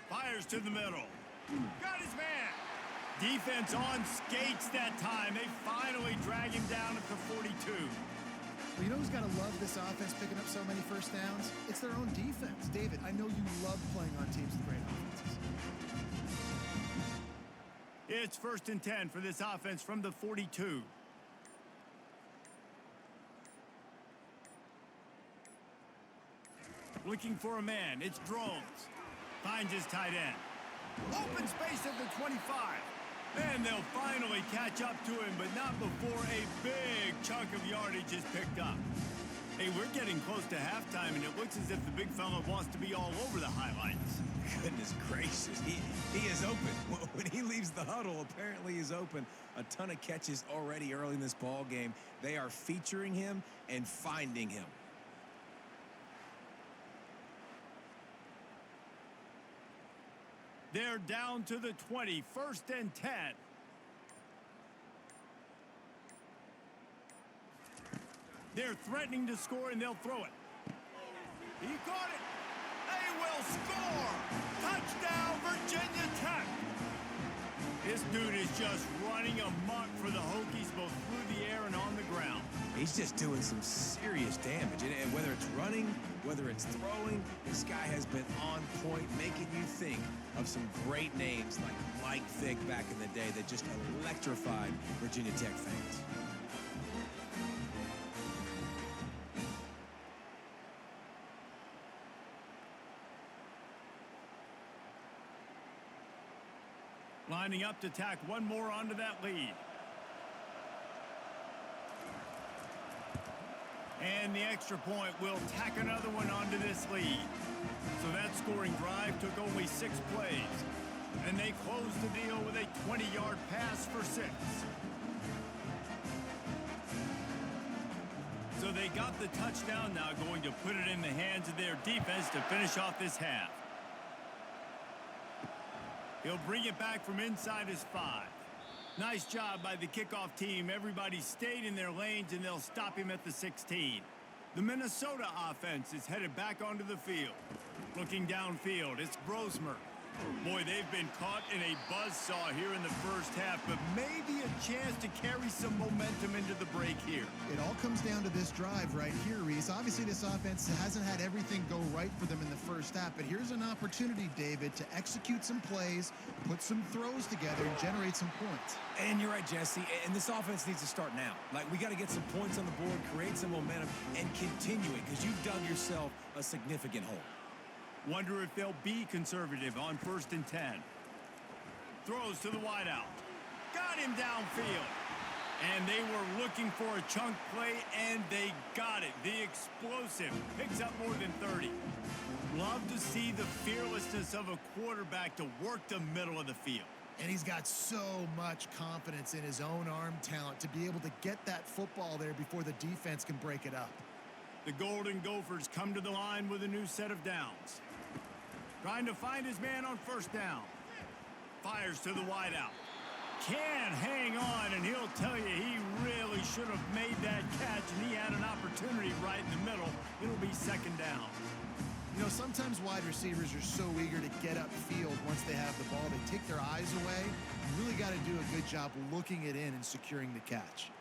Fires to the middle. Got his man. Defense on skates that time. They finally drag him down at the 42. Well, you know who's got to love this offense picking up so many 1st downs? It's their own defense. David, I know you love playing on teams with great offenses. It's 1st and 10 for this offense from the 42. Looking for a man. It's Drones. Finds his tight end. Open space at the 25. And they'll finally catch up to him, but not before a big chunk of yardage is picked up. Hey, we're getting close to halftime, and it looks as if the big fella wants to be all over the highlights. Goodness gracious, he is open. When he leaves the huddle, apparently he's open. a ton of catches already early in this ball game. They are featuring him and finding him. They're down to the 20, 1st and 10. They're threatening to score, and they'll throw it. He got it. They will score. Touchdown, Virginia Tech. This dude is just running amok for the Hokies, both through the air and on the ground. He's just doing some serious damage. And whether it's running, whether it's throwing, this guy has been on point, making you think of some great names like Mike Vick back in the day that just electrified Virginia Tech fans. Lining up to tack one more onto that lead. And the extra point will tack another one onto this lead. So that scoring drive took only 6 plays. And they closed the deal with a 20-yard pass for 6. So they got the touchdown, now going to put it in the hands of their defense to finish off this half. He'll bring it back from inside his 5. Nice job by the kickoff team. Everybody stayed in their lanes, and they'll stop him at the 16. The Minnesota offense is headed back onto the field. Looking downfield, it's Brosmer. Boy, they've been caught in a buzzsaw here in the first half, but maybe a chance to carry some momentum into the break here. It all comes down to this drive right here, Reese. Obviously, this offense hasn't had everything go right for them in the first half, but here's an opportunity, David, to execute some plays, put some throws together, and generate some points. And you're right, Jesse, and this offense needs to start now. Like, we got to get some points on the board, create some momentum, and continue it, because you've dug yourself a significant hole. Wonder if they'll be conservative on 1st and 10. Throws to the wideout. Got him downfield. And they were looking for a chunk play, and they got it. The explosive picks up more than 30. Love to see the fearlessness of a quarterback to work the middle of the field. And he's got so much confidence in his own arm talent to be able to get that football there before the defense can break it up. The Golden Gophers come to the line with a new set of downs. Trying to find his man on 1st down. Fires to the wideout. Can't hang on, and he'll tell you he really should have made that catch, and he had an opportunity right in the middle. It'll be 2nd down. You know, sometimes wide receivers are so eager to get upfield once they have the ball. They take their eyes away. You really got to do a good job looking it in and securing the catch.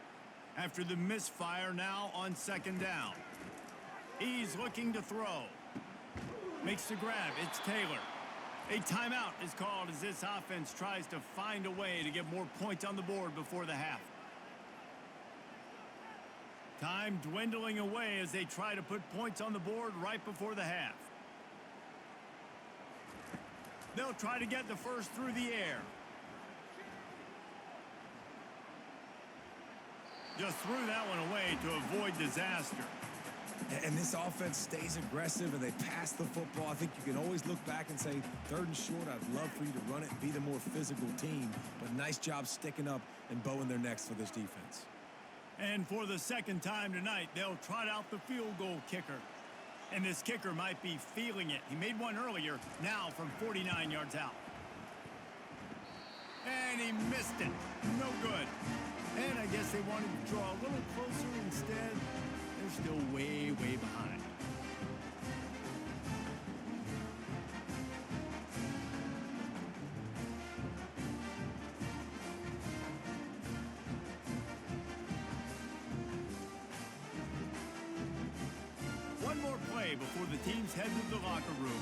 After the misfire, now on 2nd down. He's looking to throw. Makes the grab. It's Taylor. A timeout is called as this offense tries to find a way to get more points on the board before the half. Time dwindling away as they try to put points on the board right before the half. They'll try to get the first through the air. Just threw that one away to avoid disaster. And this offense stays aggressive, and they pass the football. I think you can always look back and say, 3rd and short, I'd love for you to run it and be the more physical team. But nice job sticking up and bowing their necks for this defense. And for the 2nd time tonight, they'll trot out the field goal kicker. And this kicker might be feeling it. He made one earlier, now from 49 yards out. And he missed it. No good. And I guess they wanted to draw a little closer instead. They're still way, way behind. One more play before the teams head to the locker room.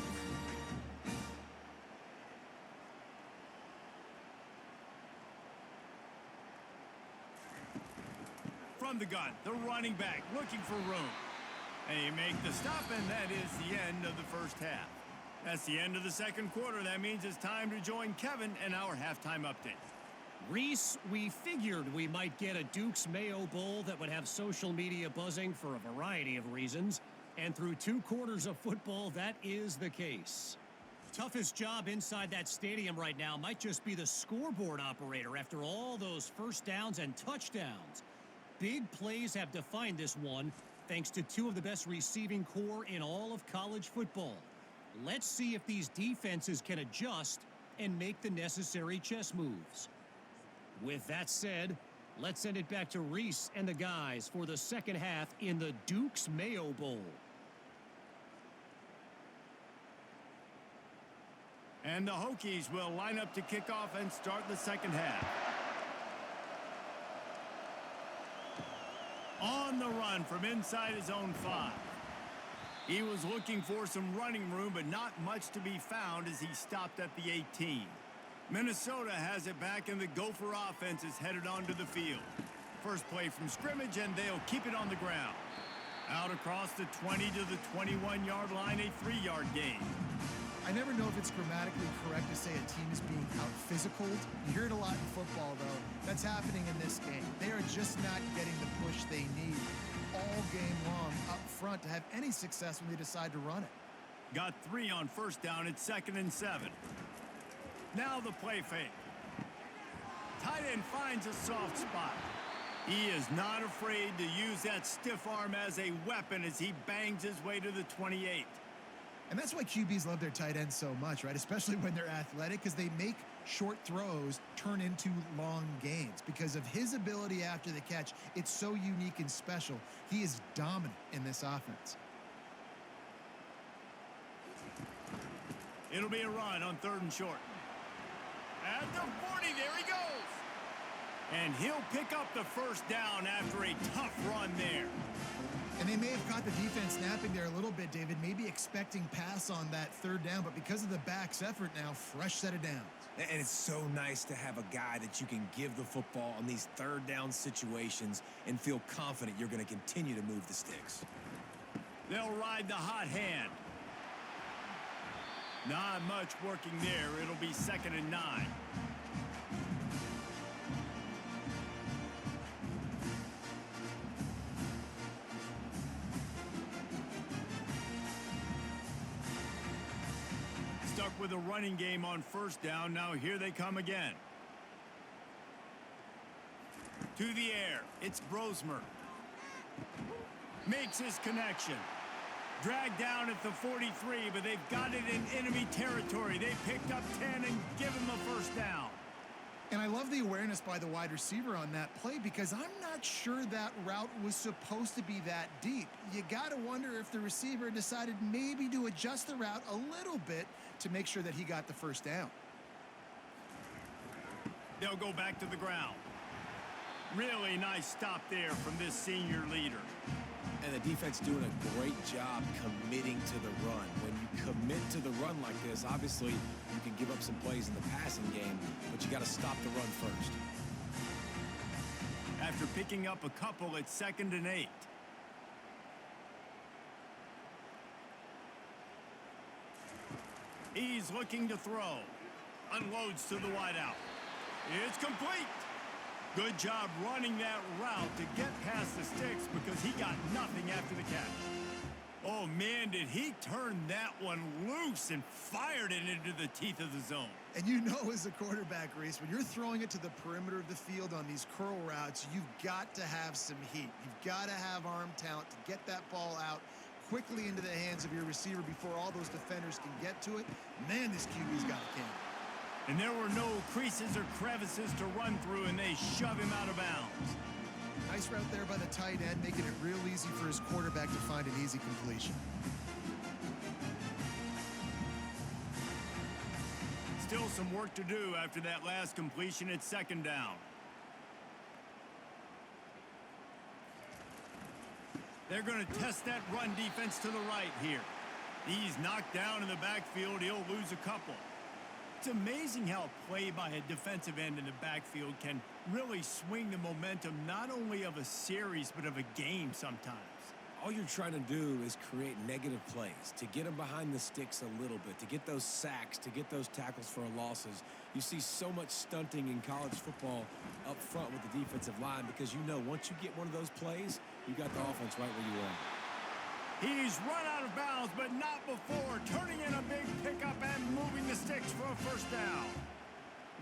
From the gun, the running back looking for room. And he make the stop, and that is the end of the first half. That's the end of the 2nd quarter. That means it's time to join Kevin and our halftime update. Reese, we figured we might get a Duke's Mayo Bowl that would have social media buzzing for a variety of reasons. And through 2 quarters of football, that is the case. Toughest job inside that stadium right now might just be the scoreboard operator after all those first downs and touchdowns. Big plays have defined this one, thanks to two of the best receiving core in all of college football. Let's see if these defenses can adjust and make the necessary chess moves. With that said, let's send it back to Reese and the guys for the second half in the Duke's Mayo Bowl. And the Hokies will line up to kick off and start the second half. On the run from inside his own 5. He was looking for some running room, but not much to be found as he stopped at the 18. Minnesota has it back, and the Gopher offense is headed onto the field. First play from scrimmage, and they'll keep it on the ground. Out across the 20 to the 21-yard line, a 3-yard gain. I never know if it's grammatically correct to say a team is being out-physicaled. You hear it a lot in football, though. That's happening in this game. They are just not getting the push they need all game long up front to have any success when they decide to run it. Got 3 on first down. It's 2nd and 7. Now the play fake. Tight end finds a soft spot. He is not afraid to use that stiff arm as a weapon as he bangs his way to the 28. And that's why QBs love their tight ends so much, right? Especially when they're athletic, because they make short throws turn into long gains. Because of his ability after the catch, it's so unique and special. He is dominant in this offense. It'll be a run on 3rd and short. At the 40, there he goes. And he'll pick up the first down after a tough run there. And they may have caught the defense snapping there a little bit, David, maybe expecting pass on that 3rd down, but because of the back's effort now, fresh set of downs. And it's so nice to have a guy that you can give the football on these 3rd down situations and feel confident you're going to continue to move the sticks. They'll ride the hot hand. Not much working there. It'll be 2nd and 9. Stuck with a running game on first down. Now here they come again. To the air. It's Brosmer. Makes his connection. Dragged down at the 43, but they've got it in enemy territory. They picked up 10 and give him the first down. And I love the awareness by the wide receiver on that play because I'm not sure that route was supposed to be that deep. You got to wonder if the receiver decided maybe to adjust the route a little bit to make sure that he got the first down. They'll go back to the ground. Really nice stop there from this senior leader. And the defense doing a great job committing to the run. When you commit to the run like this, obviously you can give up some plays in the passing game, but you got to stop the run first. After picking up a couple, it's 2nd and 8. He's looking to throw. Unloads to the wideout. It's complete. Good job running that route to get past the sticks because he got nothing after the catch. Oh, man, did he turn that one loose and fired it into the teeth of the zone. And you know as a quarterback, Reese, when you're throwing it to the perimeter of the field on these curl routes, you've got to have some heat. You've got to have arm talent to get that ball out quickly into the hands of your receiver before all those defenders can get to it. Man, this QB's got a cannon. And there were no creases or crevices to run through, and they shove him out of bounds. Nice route there by the tight end, making it real easy for his quarterback to find an easy completion. Still some work to do after that last completion at 2nd down. They're going to test that run defense to the right here. He's knocked down in the backfield. He'll lose a couple. It's amazing how play by a defensive end in the backfield can really swing the momentum not only of a series but of a game sometimes. All you're trying to do is create negative plays, to get them behind the sticks a little bit, to get those sacks, to get those tackles for losses. You see so much stunting in college football up front with the defensive line because you know once you get one of those plays, you got the offense right where you want. He's run out of bounds, but not before. Turning in a big pickup and moving first down.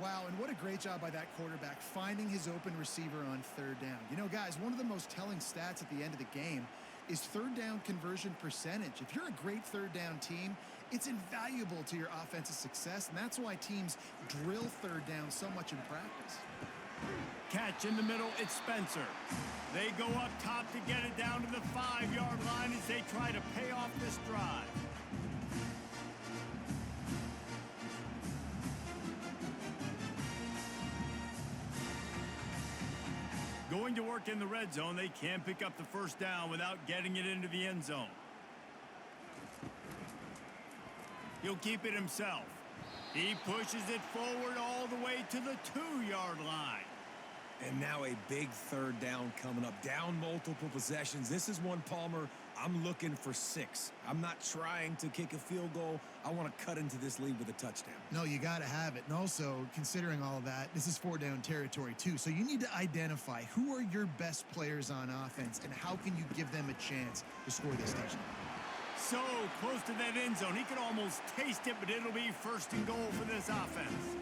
Wow, and what a great job by that quarterback finding his open receiver on third down. You know, guys, one of the most telling stats at the end of the game is third down conversion percentage. If you're a great third down team, it's invaluable to your offensive success, and that's why teams drill third down so much in practice. Catch in the middle, it's Spencer. They go up top to get it down to the 5-yard line as they try to pay off this drive. Going to work in the red zone, they can't pick up the first down without getting it into the end zone. He'll keep it himself. He pushes it forward all the way to the 2-yard line. And now a big third down coming up. Down multiple possessions. This is one, Palmer, I'm looking for 6. I'm not trying to kick a field goal. I want to cut into this lead with a touchdown. No, you got to have it. And also, considering all of that, this is 4-down territory too. So you need to identify who are your best players on offense and how can you give them a chance to score this touchdown. So close to that end zone. He can almost taste it, but it'll be first and goal for this offense.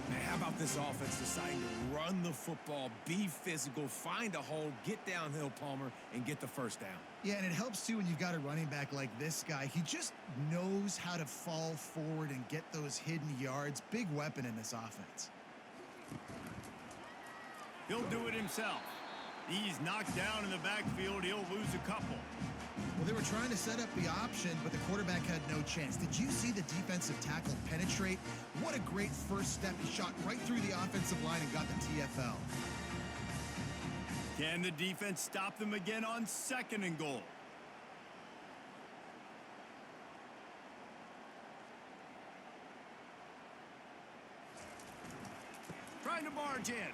Man, how about this offense deciding to run the football, be physical, find a hole, get downhill, Palmer, and get the first down? Yeah, and it helps too when you've got a running back like this guy. He just knows how to fall forward and get those hidden yards. Big weapon in this offense. He'll do it himself. He's knocked down in the backfield. He'll lose a couple. Well, they were trying to set up the option, but the quarterback had no chance. Did you see the defensive tackle penetrate? What a great first step. He shot right through the offensive line and got the TFL. Can the defense stop them again on 2nd and goal? Trying to barge in.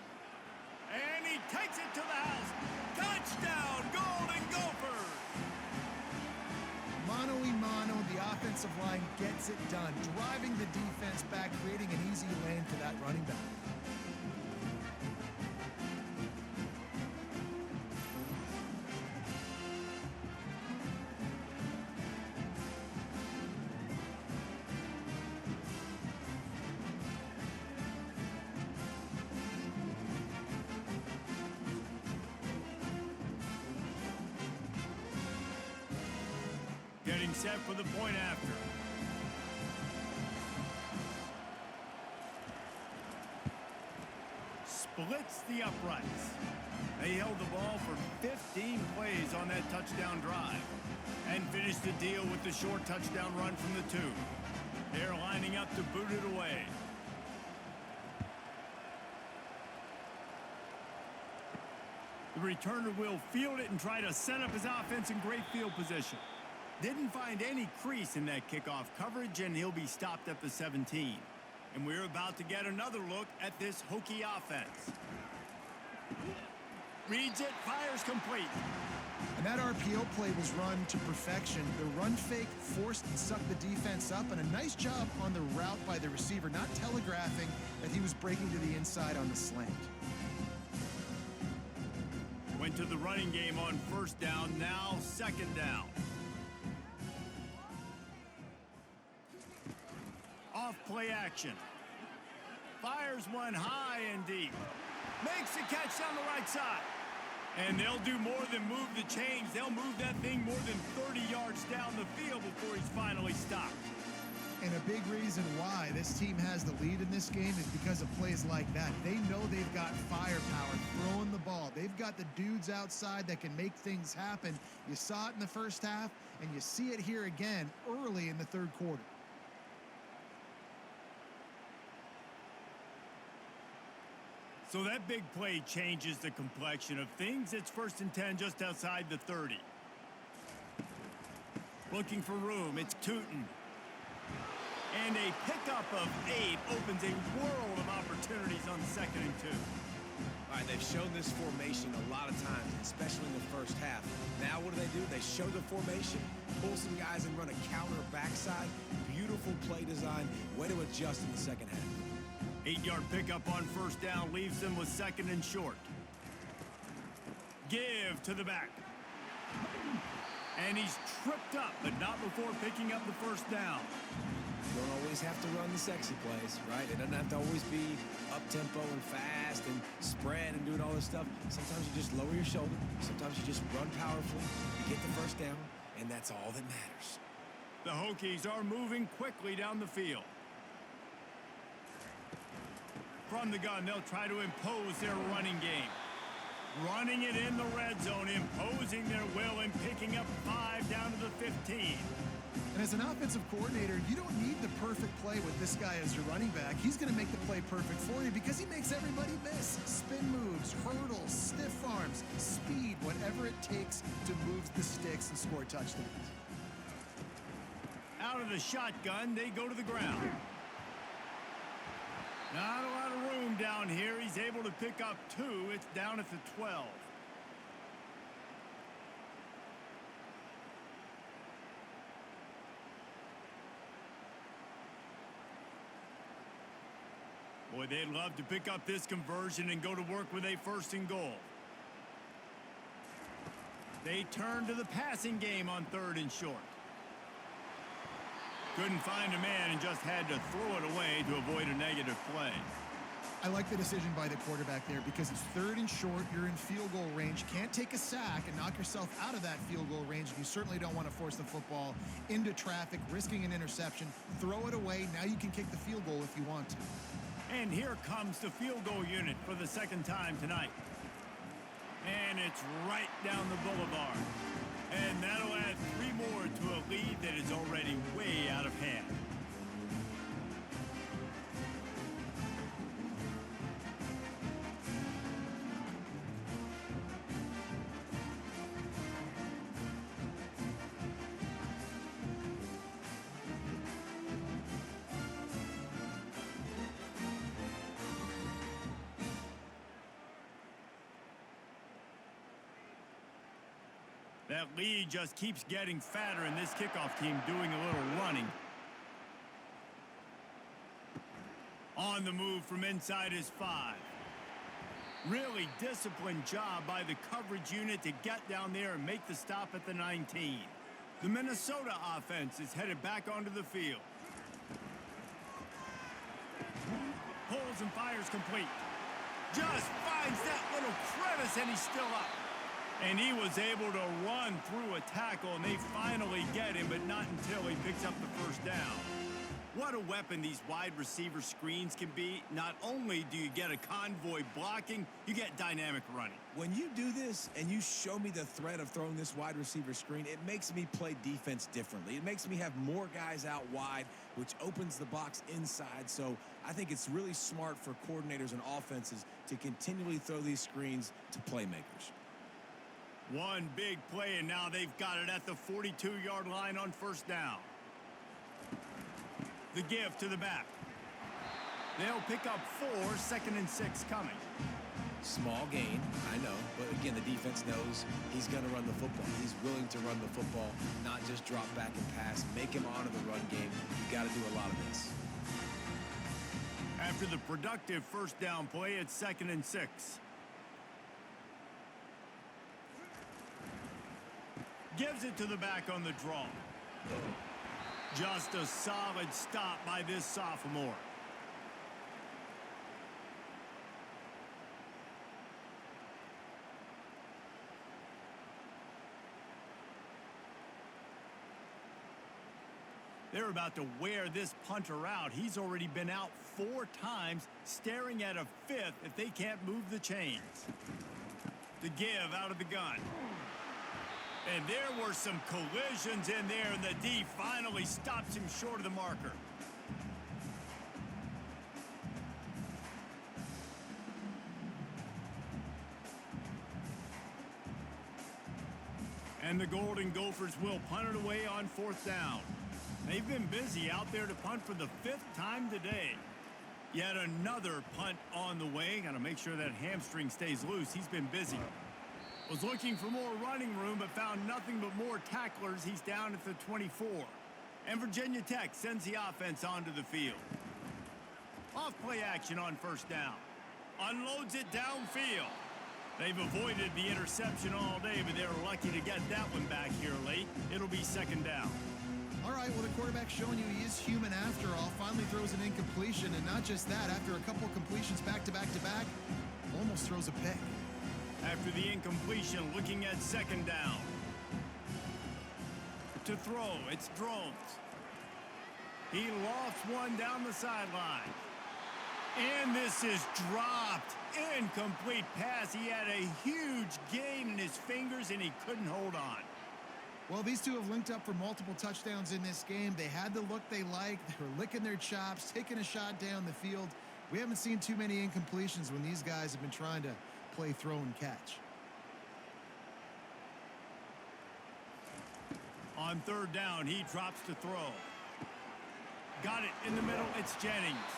And he takes it to the house. Touchdown, Golden Gophers! Mano-a-mano, the offensive line gets it done, driving the defense back, creating an easy lane for that running back. Getting set for the point after. Splits the uprights. They held the ball for 15 plays on that touchdown drive and finished the deal with the short touchdown run from the 2. They're lining up to boot it away. The returner will field it and try to set up his offense in great field position. Didn't find any crease in that kickoff coverage, and he'll be stopped at the 17. And we're about to get another look at this Hokie offense. Reads it, fires complete. And that RPO play was run to perfection. The run fake forced and sucked the defense up, and a nice job on the route by the receiver, not telegraphing that he was breaking to the inside on the slant. Went to the running game on 1st down, now 2nd down. Off play action. Fires one high and deep. Makes the catch down the right side. And they'll do more than move the chains. They'll move that thing more than 30 yards down the field before he's finally stopped. And a big reason why this team has the lead in this game is because of plays like that. They know they've got firepower throwing the ball. They've got the dudes outside that can make things happen. You saw it in the first half, and you see it here again early in the 3rd quarter. So that big play changes the complexion of things. It's 1st and 10 just outside the 30. Looking for room, it's Tootin. And a pickup of 8 opens a world of opportunities on 2nd and 2. All right, they've shown this formation a lot of times, especially in the first half. Now what do? They show the formation, pull some guys and run a counter backside. Beautiful play design. Way to adjust in the 2nd half. 8-yard pickup on 1st down leaves them with 2nd and short. Give to the back. And he's tripped up, but not before picking up the 1st down. You don't always have to run the sexy plays, right? It doesn't have to always be up-tempo and fast and spread and doing all this stuff. Sometimes you just lower your shoulder. Sometimes you just run powerfully. You get the first down, and that's all that matters. The Hokies are moving quickly down the field. From the gun, they'll try to impose their running game. Running it in the red zone, imposing their will and picking up 5 down to the 15. And as an offensive coordinator, you don't need the perfect play with this guy as your running back. He's going to make the play perfect for you because he makes everybody miss. Spin moves, hurdles, stiff arms, speed, whatever it takes to move the sticks and score touchdowns. Out of the shotgun, they go to the ground. Not a lot of room down here. He's able to pick up 2. It's down at the 12. Boy, they'd love to pick up this conversion and go to work with a 1st and goal. They turn to the passing game on 3rd and short. Couldn't find a man and just had to throw it away to avoid a negative play. I like the decision by the quarterback there because it's 3rd and short. You're in field goal range. Can't take a sack and knock yourself out of that field goal range. You certainly don't want to force the football into traffic, risking an interception. Throw it away. Now you can kick the field goal if you want to. And here comes the field goal unit for the 2nd time tonight. And it's right down the boulevard. And that'll add 3 more to a lead that is already way out of hand. That lead just keeps getting fatter, and this kickoff team doing a little running. On the move from inside his 5. Really disciplined job by the coverage unit to get down there and make the stop at the 19. The Minnesota offense is headed back onto the field. Pulls and fires complete. Just finds that little crevice, and he's still up. And he was able to run through a tackle, and they finally get him, but not until he picks up the 1st down. What a weapon these wide receiver screens can be. Not only do you get a convoy blocking, you get dynamic running. When you do this and you show me the threat of throwing this wide receiver screen, it makes me play defense differently. It makes me have more guys out wide, which opens the box inside. So I think it's really smart for coordinators and offenses to continually throw these screens to playmakers. One big play, and now they've got it at the 42-yard line on 1st down. The give to the back. They'll pick up 4, 2nd and 6 coming. Small gain, I know, but again, the defense knows he's going to run the football. He's willing to run the football, not just drop back and pass, make him honor the run game. You got to do a lot of this. After the productive 1st down play, it's 2nd and 6. Gives it to the back on the draw. Just a solid stop by this sophomore. They're about to wear this punter out. He's already been out 4 times, staring at a 5th if they can't move the chains. The give out of the gun. And there were some collisions in there, and the D finally stops him short of the marker. And the Golden Gophers will punt it away on 4th down. They've been busy out there to punt for the 5th time today. Yet another punt on the way. Got to make sure that hamstring stays loose. He's been busy. Was looking for more running room, but found nothing but more tacklers. He's down at the 24. And Virginia Tech sends the offense onto the field. Off play action on 1st down. Unloads it downfield. They've avoided the interception all day, but they're lucky to get that one back here late. It'll be 2nd down. All right, well, the quarterback's showing you he is human after all. Finally throws an incompletion, and not just that, after a couple completions back-to-back-to-back, almost throws a pick. After the incompletion, looking at second down. To throw, it's Drones. He lofts one down the sideline. And this is dropped. Incomplete pass. He had a huge gain in his fingers, and he couldn't hold on. Well, these two have linked up for multiple touchdowns in this game. They had the look they liked. They were licking their chops, taking a shot down the field. We haven't seen too many incompletions when these guys have been trying to play throw and catch. On third down, he drops to throw. Got it in the middle. It's Jennings.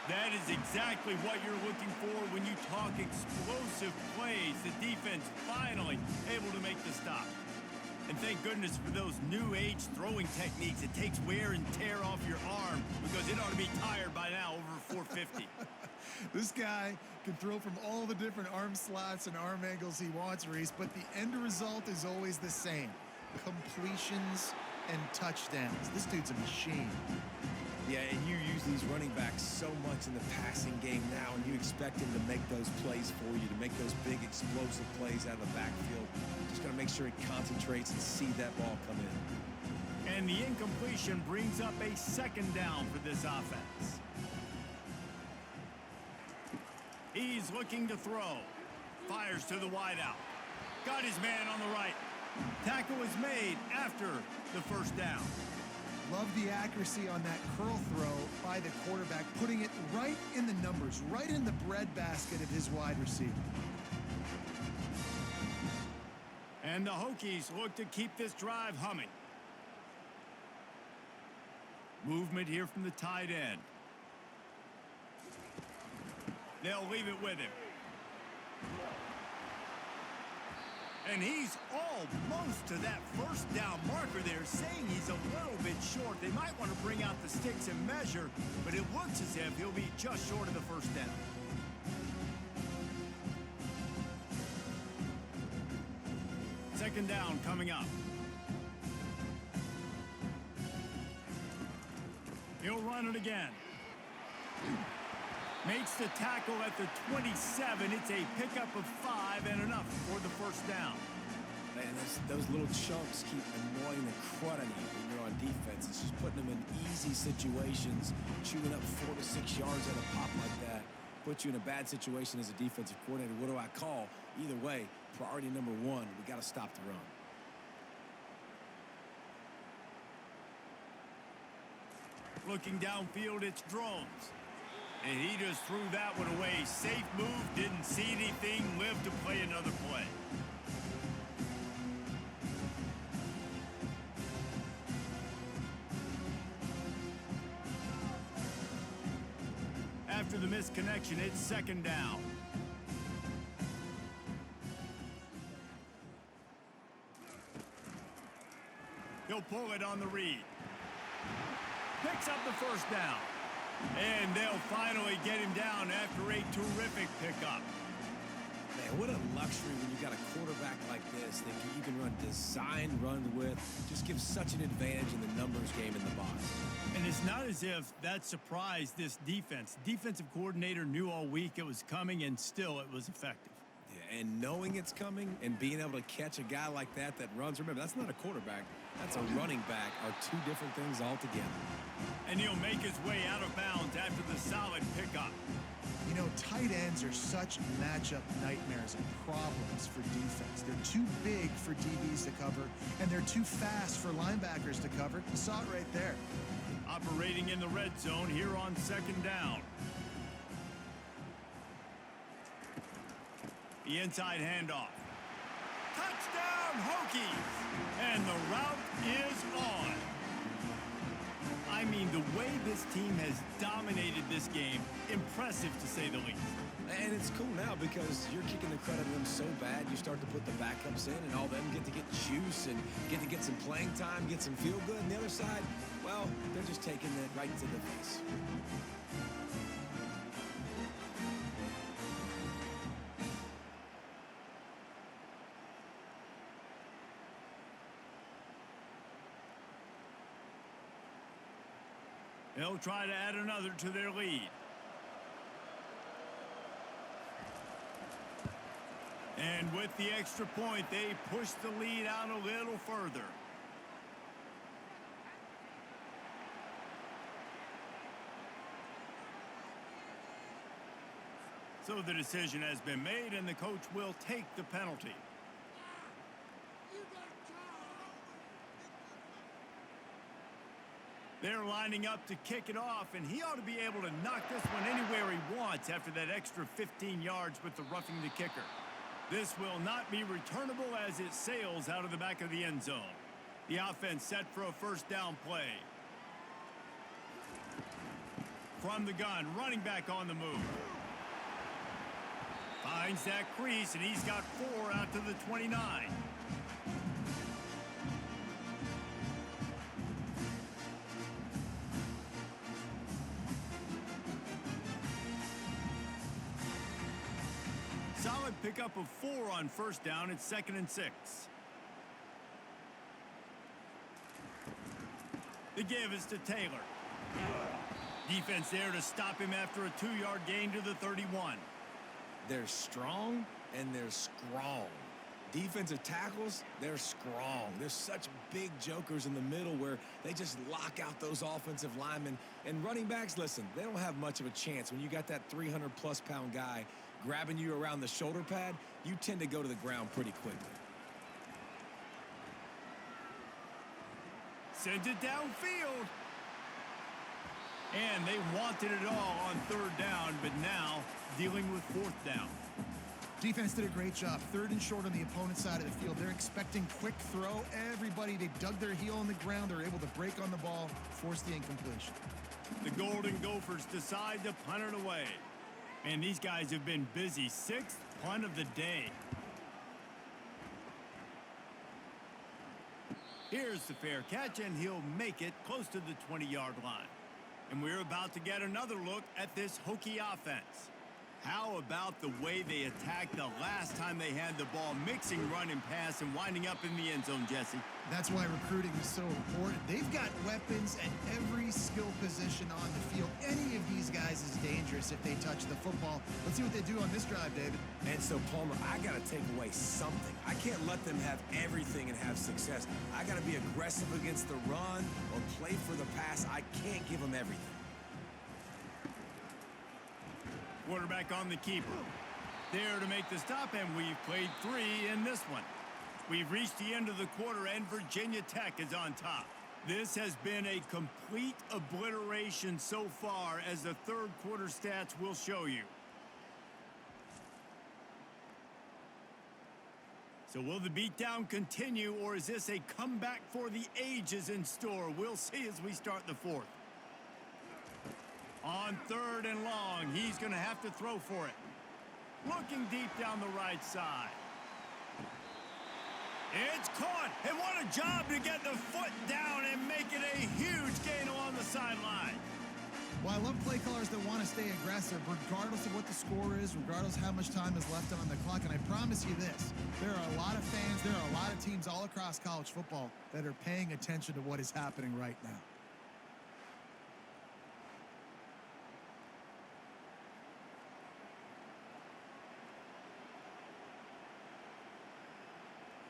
That is exactly what you're looking for when you talk explosive plays. The defense finally able to make the stop. And thank goodness for those new age throwing techniques. It takes wear and tear off your arm because it ought to be tired by now over 450. This guy can throw from all the different arm slots and arm angles he wants, Reese, but the end result is always the same. Completions and touchdowns. This dude's a machine. Yeah, and you use these running backs so much in the passing game now, and you expect him to make those plays for you, to make those big explosive plays out of the backfield. Just got to make sure he concentrates and see that ball come in. And the incompletion brings up a second down for this offense. He's looking to throw. Fires to the wideout. Got his man on the right. Tackle is made after the first down. Love the accuracy on that curl throw by the quarterback, putting it right in the numbers, right in the breadbasket of his wide receiver. And the Hokies look to keep this drive humming. Movement here from the tight end. They'll leave it with him. And he's almost to that first down marker there, saying he's a little bit short. They might want to bring out the sticks and measure, but it looks as if he'll be just short of the first down. Second down coming up. He'll run it again. Makes the tackle at the 27. It's a pickup of 5 and enough for the first down. Man, those little chunks keep annoying the crud out of you when you're on defense. It's just putting them in easy situations, chewing up 4 to 6 yards at a pop like that. Puts you in a bad situation as a defensive coordinator. What do I call? Either way, priority number one, we got to stop the run. Looking downfield, it's Drones. And he just threw that one away. Safe move, didn't see anything, lived to play another play. After the missed connection, it's second down. He'll pull it on the read. Picks up the first down. And they'll finally get him down after a terrific pickup. Man, what a luxury when you got a quarterback like this that you can run design runs with. Just gives such an advantage in the numbers game in the box. And it's not as if that surprised this defense. Defensive coordinator knew all week it was coming, and still it was effective. Yeah, and knowing it's coming and being able to catch a guy like that runs. Remember, that's not a quarterback. That's a running back, are two different things altogether. And he'll make his way out of bounds after the solid pickup. You know, tight ends are such matchup nightmares and problems for defense. They're too big for DBs to cover, and they're too fast for linebackers to cover. You saw it right there. Operating in the red zone here on second down. The inside handoff. Touchdown, Hokies! And the rout is on. I mean, the way this team has dominated this game, impressive to say the least. And it's cool now because you're kicking the credit to them so bad, you start to put the backups in, and all them get to get juice and get to get some playing time, get some feel good. And the other side, well, they're just taking it right to the face. They'll try to add another to their lead. And with the extra point, they push the lead out a little further. So the decision has been made, and the coach will take the penalty. They're lining up to kick it off, and he ought to be able to knock this one anywhere he wants after that extra 15 yards with the roughing the kicker. This will not be returnable as it sails out of the back of the end zone. The offense set for a first down play. From the gun, running back on the move. Finds that crease, and he's got 4 out to the 29. Solid pickup of 4 on first down. It's 2nd and 6. The give is to Taylor. Defense there to stop him after a 2-yard gain to the 31. They're strong and they're strong. Defensive tackles, they're strong. There's such big jokers in the middle where they just lock out those offensive linemen. And running backs, listen, they don't have much of a chance. When you got that 300-plus pound guy grabbing you around the shoulder pad, you tend to go to the ground pretty quickly. Sends it downfield. And they wanted it all on 3rd down, but now dealing with 4th down. Defense did a great job. 3rd and short on the opponent's side of the field. They're expecting quick throw. Everybody, they dug their heel on the ground. They're able to break on the ball, force the incompletion. The Golden Gophers decide to punt it away. And these guys have been busy. 6th punt of the day. Here's the fair catch, and he'll make it close to the 20-yard line. And we're about to get another look at this Hokie offense. How about the way they attacked the last time they had the ball, mixing run and pass and winding up in the end zone, Jesse? That's why recruiting is so important. They've got weapons at every skill position on the field. Any of these guys is dangerous if they touch the football. Let's see what they do on this drive, David. And so, Palmer, I got to take away something. I can't let them have everything and have success. I got to be aggressive against the run or play for the pass. I can't give them everything. Quarterback on the keeper. There to make the stop, and we've played 3 in this one. We've reached the end of the quarter, and Virginia Tech is on top. This has been a complete obliteration so far, as the 3rd quarter stats will show you. So will the beatdown continue, or is this a comeback for the ages in store? We'll see as we start the 4th. On 3rd and long, he's going to have to throw for it. Looking deep down the right side. It's caught, and what a job to get the foot down and make it a huge gain along the sideline. Well, I love play callers that want to stay aggressive, regardless of what the score is, regardless of how much time is left on the clock. And I promise you this, there are a lot of fans, there are a lot of teams all across college football that are paying attention to what is happening right now.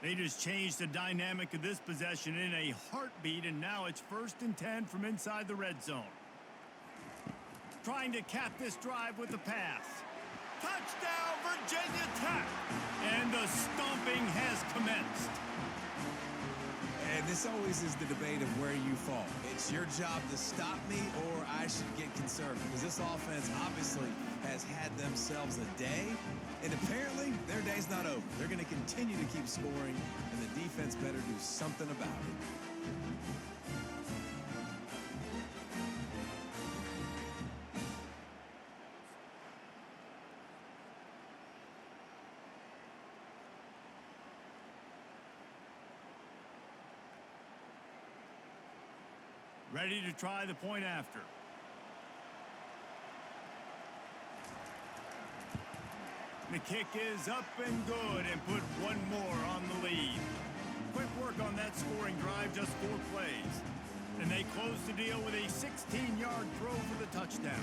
They just changed the dynamic of this possession in a heartbeat, and now it's 1st and 10 from inside the red zone. Trying to cap this drive with the pass. Touchdown, Virginia Tech! And the stomping has commenced. And this always is the debate of where you fall. It's your job to stop me, or I should get concerned, because this offense obviously has had themselves a day, and apparently their day's not over. They're going to continue to keep scoring, and the defense better do something about it. Ready to try the point after. The kick is up and good, and put one more on the lead. Quick work on that scoring drive, just 4 plays. And they close the deal with a 16-yard throw for the touchdown.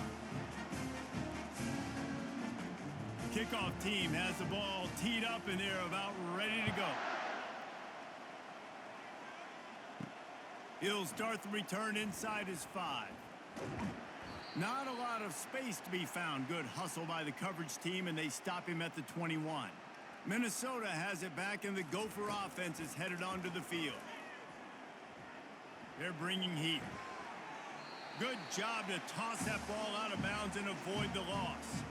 Kickoff team has the ball teed up and they're about ready to go. He'll start the return inside his 5. Not a lot of space to be found. Good hustle by the coverage team, and they stop him at the 21. Minnesota has it back, and the Gopher offense is headed onto the field. They're bringing heat. Good job to toss that ball out of bounds and avoid the loss.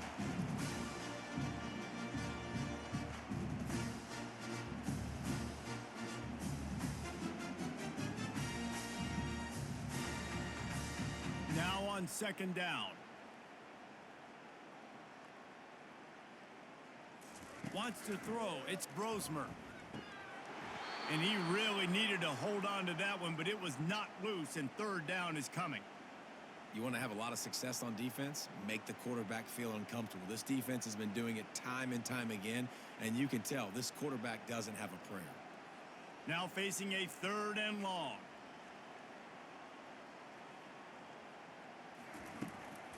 Now on second down. Wants to throw. It's Brosmer. And he really needed to hold on to that one, but it was not loose, and third down is coming. You want to have a lot of success on defense? Make the quarterback feel uncomfortable. This defense has been doing it time and time again, and you can tell this quarterback doesn't have a prayer. Now facing a third and long.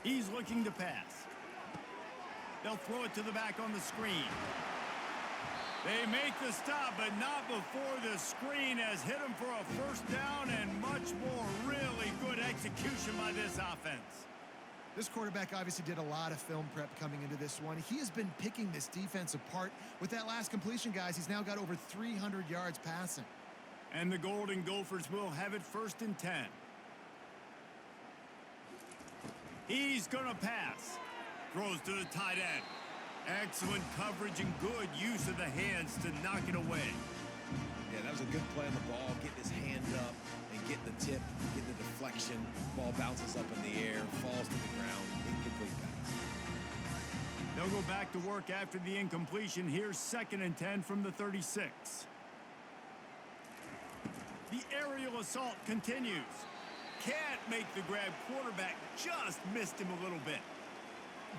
He's looking to pass. They'll throw it to the back on the screen. They make the stop, but not before the screen has hit him for a first down, and much more. Really good execution by this offense. This quarterback obviously did a lot of film prep coming into this one. He has been picking this defense apart. With that last completion, guys, he's now got over 300 yards passing. And the Golden Gophers will have it first and 10. He's going to pass. Throws to the tight end. Excellent coverage and good use of the hands to knock it away. Yeah, that was a good play on the ball, getting his hand up and getting the tip, getting the deflection. Ball bounces up in the air, falls to the ground, incomplete pass. They'll go back to work after the incompletion. Here's second and 10 from the 36. The aerial assault continues. Can't make the grab. Quarterback just missed him a little bit.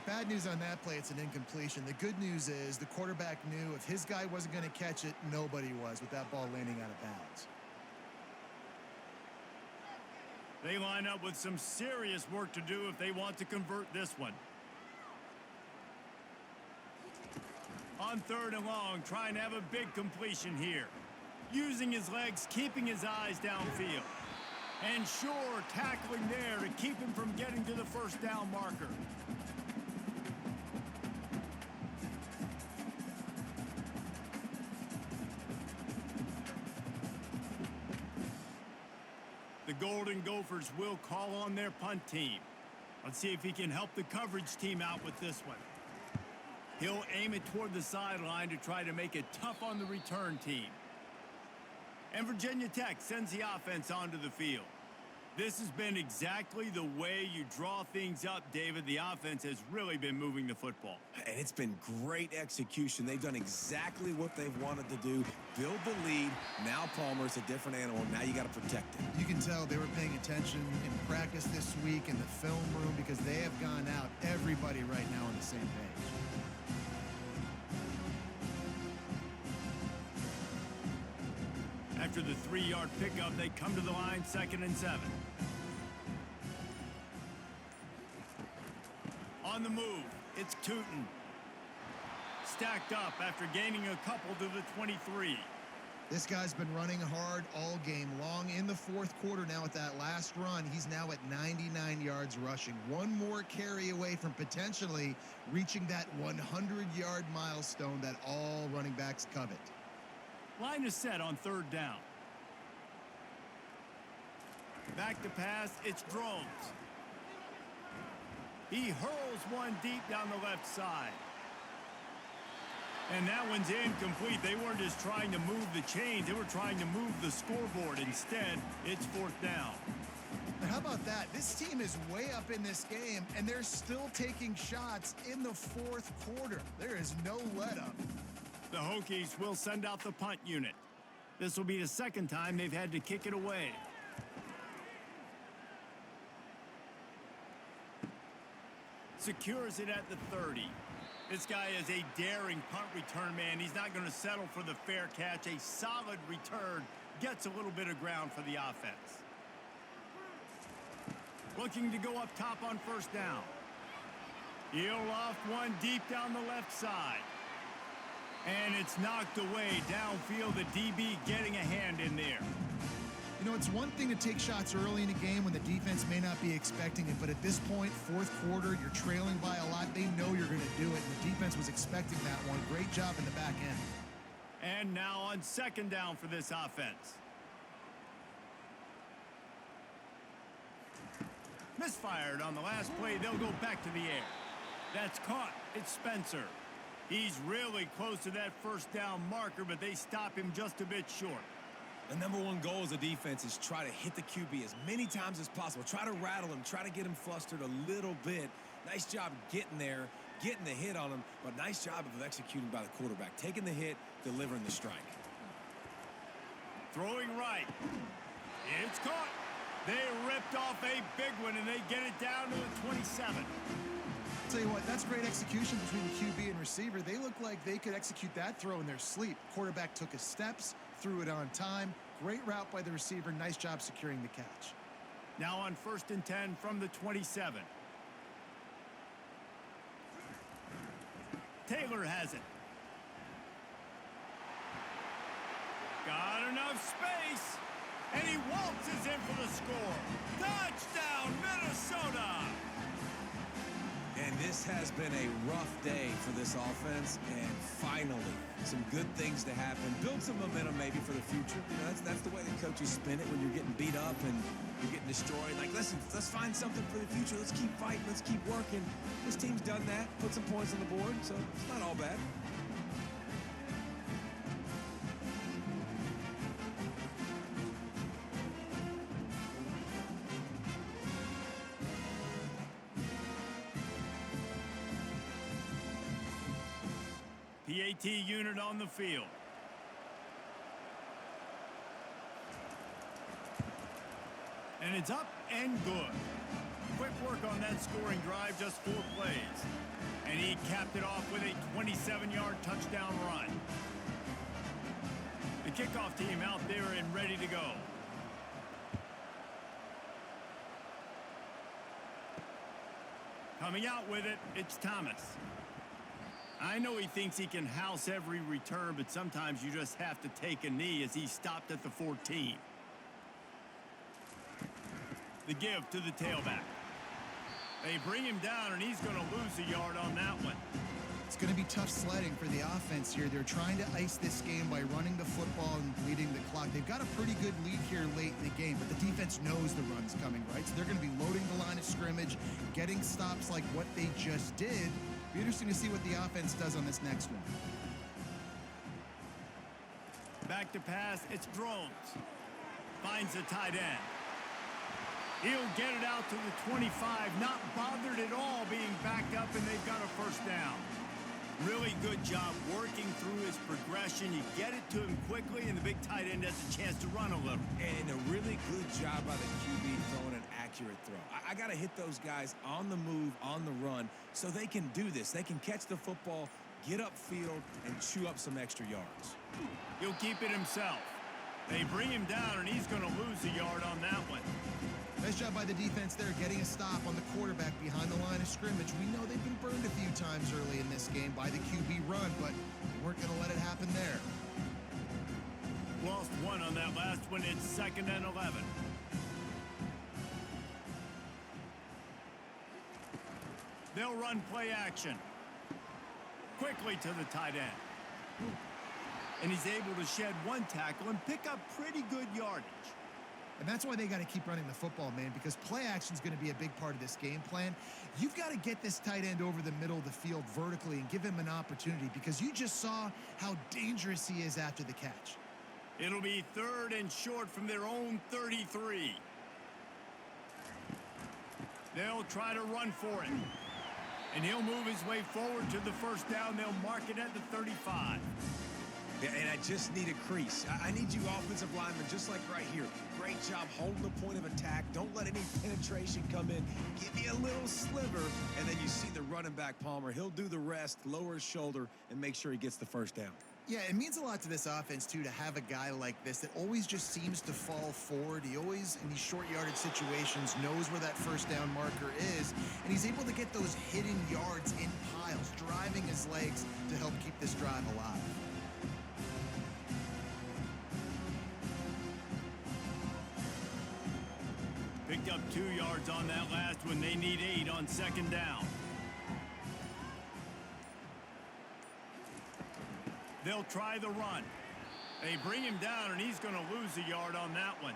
Bad news on that play, it's an incompletion. The good news is the quarterback knew if his guy wasn't going to catch it, nobody was with that ball landing out of bounds. They line up with some serious work to do if they want to convert this one. On third and long, trying to have a big completion here. Using his legs, keeping his eyes downfield. And sure, tackling there to keep him from getting to the first down marker. The Golden Gophers will call on their punt team. Let's see if he can help the coverage team out with this one. He'll aim it toward the sideline to try to make it tough on the return team. And Virginia Tech sends the offense onto the field. This has been exactly the way you draw things up, David. The offense has really been moving the football. And it's been great execution. They've done exactly what they've wanted to do. Build the lead. Now Palmer's a different animal. Now you got to protect it. You can tell they were paying attention in practice this week in the film room because they have gone out, everybody right now on the same page. After the 3-yard pickup, they come to the line, 2nd and 7. On the move, it's Tootin. Stacked up after gaining a couple to the 23. This guy's been running hard all game long. In the fourth quarter now with that last run, he's now at 99 yards rushing. One more carry away from potentially reaching that 100-yard milestone that all running backs covet. Line is set on third down. Back to pass, it's Drones. He hurls one deep down the left side. And that one's incomplete. They weren't just trying to move the chains, they were trying to move the scoreboard. Instead, it's fourth down. And how about that? This team is way up in this game, and they're still taking shots in the fourth quarter. There is no let-up. The Hokies will send out the punt unit. This will be the second time they've had to kick it away. Secures it at the 30. This guy is a daring punt return man. He's not going to settle for the fair catch. A solid return gets a little bit of ground for the offense. looking to go up top on first down. He'll loft one deep down the left side. And it's knocked away downfield. The DB getting a hand in there. You know, it's one thing to take shots early in a game when the defense may not be expecting it, but at this point, fourth quarter, you're trailing by a lot. They know you're going to do it, and the defense was expecting that one. Great job in the back end. And now on second down for this offense. Misfired on the last play. They'll go back to the air. That's caught. It's Spencer. He's really close to that first down marker, but they stop him just a bit short. The number one goal as a defense is try to hit the QB as many times as possible. Try to rattle him. Try to get him flustered a little bit. Nice job getting there, getting the hit on him, but nice job of executing by the quarterback. Taking the hit, delivering the strike. Throwing right. It's caught. They ripped off a big one, and they get it down to the 27. I'll tell you what, that's great execution between the QB and receiver. They look like they could execute that throw in their sleep. Quarterback took his steps, threw it on time. Great route by the receiver. Nice job securing the catch. Now on 1st and 10 from the 27. Taylor has it. Got enough space. And he waltzes in for the score. Touchdown, Minnesota! And this has been a rough day for this offense, and finally, some good things to happen. Build some momentum maybe for the future. You know, that's the way the coaches spin it when you're getting beat up and you're getting destroyed. Like, listen, let's find something for the future. Let's keep fighting. Let's keep working. This team's done that, put some points on the board, so it's not all bad. PAT unit on the field. And it's up and good. Quick work on that scoring drive, just 4 plays. And he capped it off with a 27-yard touchdown run. The kickoff team out there and ready to go. Coming out with it, it's Thomas. I know he thinks he can house every return, but sometimes you just have to take a knee as he stopped at the 14. The give to the tailback. They bring him down, and he's going to lose a yard on that one. It's going to be tough sledding for the offense here. They're trying to ice this game by running the football and bleeding the clock. They've got a pretty good lead here late in the game, but the defense knows the run's coming, right? So they're going to be loading the line of scrimmage, getting stops like what they just did. Be interesting to see what the offense does on this next one. Back to pass, it's Drones. Finds the tight end. He'll get it out to the 25, not bothered at all being backed up, and they've got a first down. Really good job working through his progression. You get it to him quickly, and the big tight end has a chance to run a little. And a really good job by the QB throwing an accurate throw. I got to hit those guys on the move, on the run, so they can do this. They can catch the football, get upfield, and chew up some extra yards. He'll keep it himself. They bring him down, and he's going to lose a yard on that one. Nice job by the defense there, getting a stop on the quarterback behind the line of scrimmage. We know they've been burned a few times early in this game by the QB run, but they weren't going to let it happen there. Lost one on that last one. It's 2nd and 11. They'll run play action. Quickly to the tight end. And he's able to shed one tackle and pick up pretty good yardage. And that's why they got to keep running the football, man, because play action is going to be a big part of this game plan. You've got to get this tight end over the middle of the field vertically and give him an opportunity, because you just saw how dangerous he is after the catch. It'll be 3rd and short from their own 33. They'll try to run for it. And he'll move his way forward to the first down. They'll mark it at the 35. Yeah, and I just need a crease. I need you offensive linemen, just like right here. Great job holding the point of attack. Don't let any penetration come in. Give me a little sliver, and then you see the running back, Palmer. He'll do the rest, lower his shoulder, and make sure he gets the first down. Yeah, it means a lot to this offense, too, to have a guy like this that always just seems to fall forward. He always, in these short yardage situations, knows where that first down marker is, and he's able to get those hidden yards in piles, driving his legs to help keep this drive alive. Picked up 2 yards on that last one. They need 8 on second down. They'll try the run. They bring him down, and he's going to lose a yard on that one.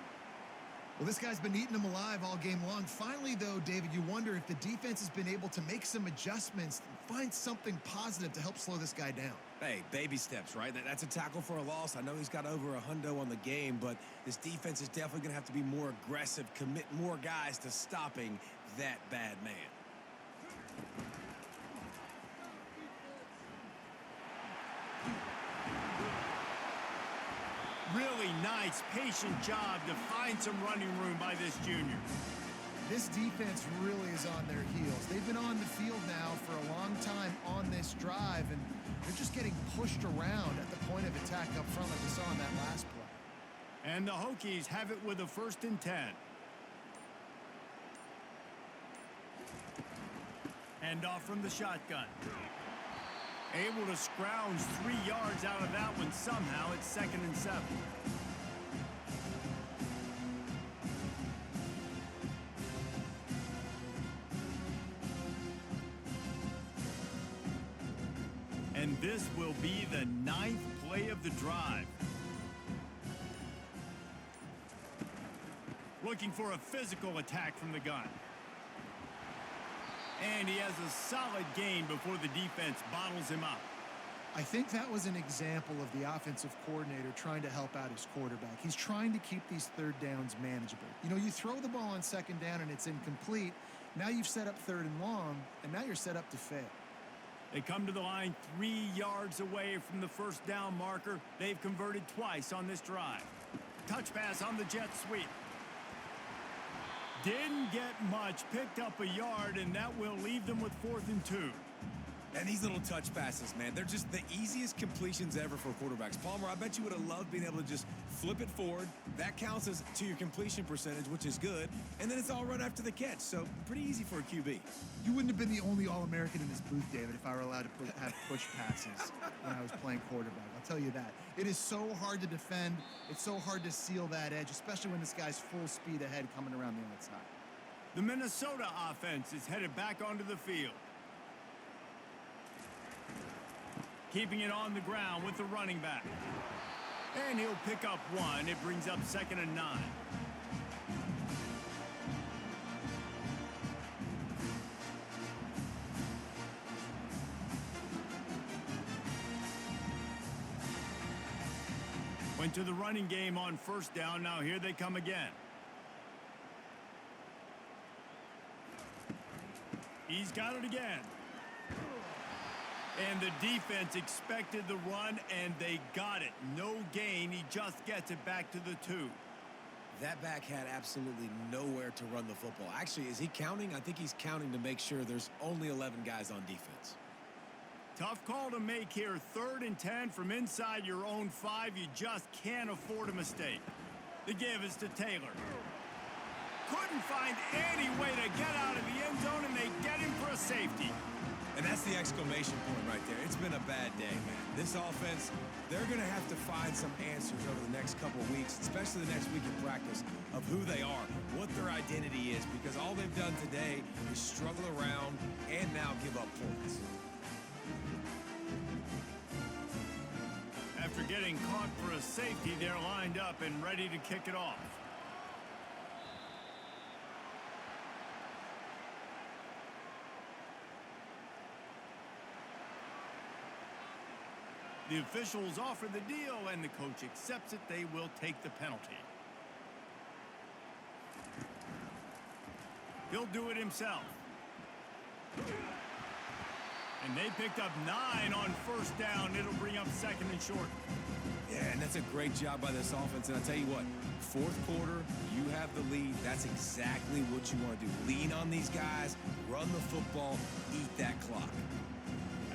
Well, this guy's been eating them alive all game long. Finally, though, David, you wonder if the defense has been able to make some adjustments and find something positive to help slow this guy down. Hey, baby steps, right? That's a tackle for a loss. I know he's got over a hundo on the game, but this defense is definitely going to have to be more aggressive, commit more guys to stopping that bad man. Really nice, patient job to find some running room by this junior. This defense really is on their heels. They've been on the field now for a long time on this drive, and they're just getting pushed around at the point of attack up front like we saw in that last play. And the Hokies have it with a 1st and 10. Hand off from the shotgun. Able to scrounge 3 yards out of that one somehow. It's 2nd and 7. And this will be the 9th play of the drive. Looking for a physical attack from the gun. And he has a solid gain before the defense bottles him up. I think that was an example of the offensive coordinator trying to help out his quarterback. He's trying to keep these 3rd downs manageable. You know, you throw the ball on 2nd down and it's incomplete. Now you've set up 3rd and long, and now you're set up to fail. They come to the line 3 yards away from the 1st down marker. They've converted twice on this drive. Touch pass on the jet sweep. Didn't get much, picked up a yard, and that will leave them with 4th and 2. And these little touch passes, man, they're just the easiest completions ever for quarterbacks. Palmer, I bet you would have loved being able to just flip it forward. That counts as to your completion percentage, which is good. And then it's all right after the catch, so pretty easy for a QB. You wouldn't have been the only All-American in this booth, David, if I were allowed to have push passes when I was playing quarterback. I'll tell you that. It is so hard to defend. It's so hard to seal that edge, especially when this guy's full speed ahead coming around the outside. The Minnesota offense is headed back onto the field. Keeping it on the ground with the running back. And he'll pick up 1. It brings up 2nd and 9. Went to the running game on 1st down. Now here they come again. He's got it again. And the defense expected the run, and they got it. No gain. He just gets it back to the 2. That back had absolutely nowhere to run the football. Actually, is he counting? I think he's counting to make sure there's only 11 guys on defense. Tough call to make here. 3rd and 10 from inside your own 5. You just can't afford a mistake. The give is to Taylor. Couldn't find any way to get out of the end zone, and they get him for a safety. And that's the exclamation point right there. It's been a bad day, man. This offense, they're going to have to find some answers over the next couple of weeks, especially the next week in practice, of who they are, what their identity is, because all they've done today is struggle around and now give up points. After getting caught for a safety, they're lined up and ready to kick it off. The officials offer the deal, and the coach accepts it. They will take the penalty. He'll do it himself. And they picked up 9 on 1st down. It'll bring up 2nd and short. Yeah, and that's a great job by this offense. And I'll tell you what, 4th quarter, you have the lead. That's exactly what you want to do. Lean on these guys, run the football, eat that clock.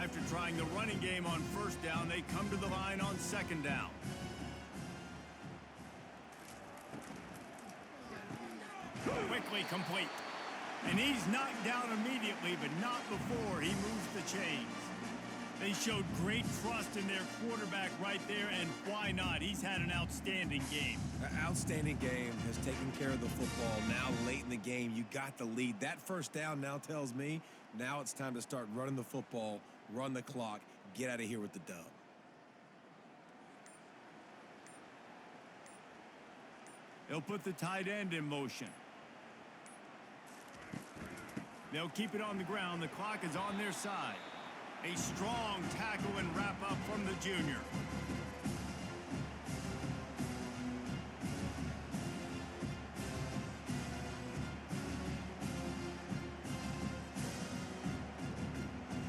After trying the running game on first down, they come to the line on second down. Quickly complete. And he's knocked down immediately, but not before he moves the chains. They showed great trust in their quarterback right there, and why not? He's had an outstanding game. An outstanding game, has taken care of the football. Now late in the game, you got the lead. That first down now tells me now it's time to start running the football, run the clock, get out of here with the dub. They'll put the tight end in motion. They'll keep it on the ground. The clock is on their side. A strong tackle and wrap up from the junior.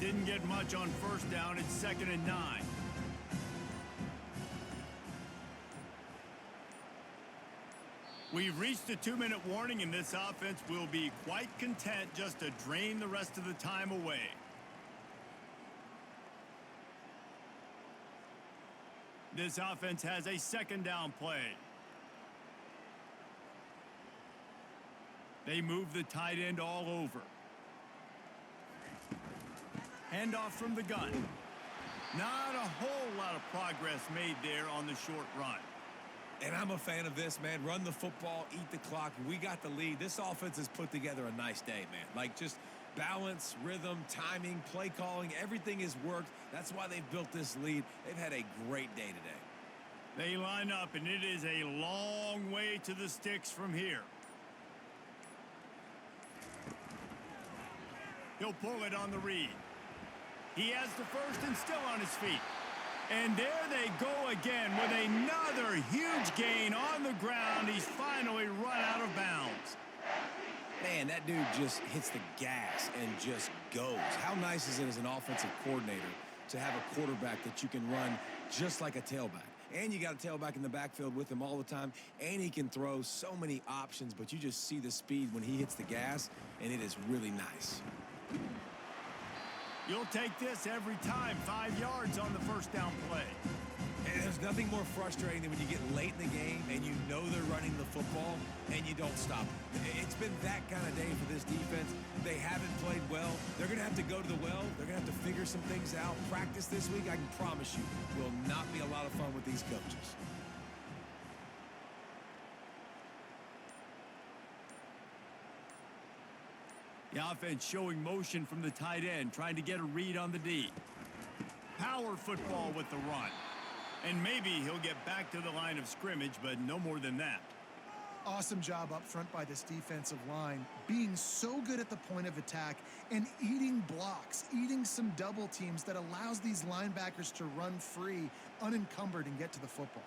Didn't get much on first down. It's 2nd and 9. We've reached a 2-minute warning, and this offense will be quite content just to drain the rest of the time away. This offense has a 2nd down play. They move the tight end all over. Handoff from the gun. Not a whole lot of progress made there on the short run. And I'm a fan of this, man. Run the football, eat the clock. We got the lead. This offense has put together a nice day, man. Like, just balance, rhythm, timing, play calling, everything has worked. That's why they've built this lead. They've had a great day today. They line up, and it is a long way to the sticks from here. He'll pull it on the read. He has the first and still on his feet. And there they go again with another huge gain on the ground. He's finally run out of bounds. Man, that dude just hits the gas and just goes. How nice is it as an offensive coordinator to have a quarterback that you can run just like a tailback? And you got a tailback in the backfield with him all the time, and he can throw so many options, but you just see the speed when he hits the gas, and it is really nice. You'll take this every time. 5 yards on the first down play. And there's nothing more frustrating than when you get late in the game and you know they're running the football and you don't stop it. It's been that kind of day for this defense. They haven't played well. They're going to have to go to the well. They're going to have to figure some things out. Practice this week, I can promise you, will not be a lot of fun with these coaches. The offense showing motion from the tight end, trying to get a read on the D. Power football with the run. And maybe he'll get back to the line of scrimmage, but no more than that. Awesome job up front by this defensive line, being so good at the point of attack and eating blocks, eating some double teams that allows these linebackers to run free, unencumbered, and get to the football.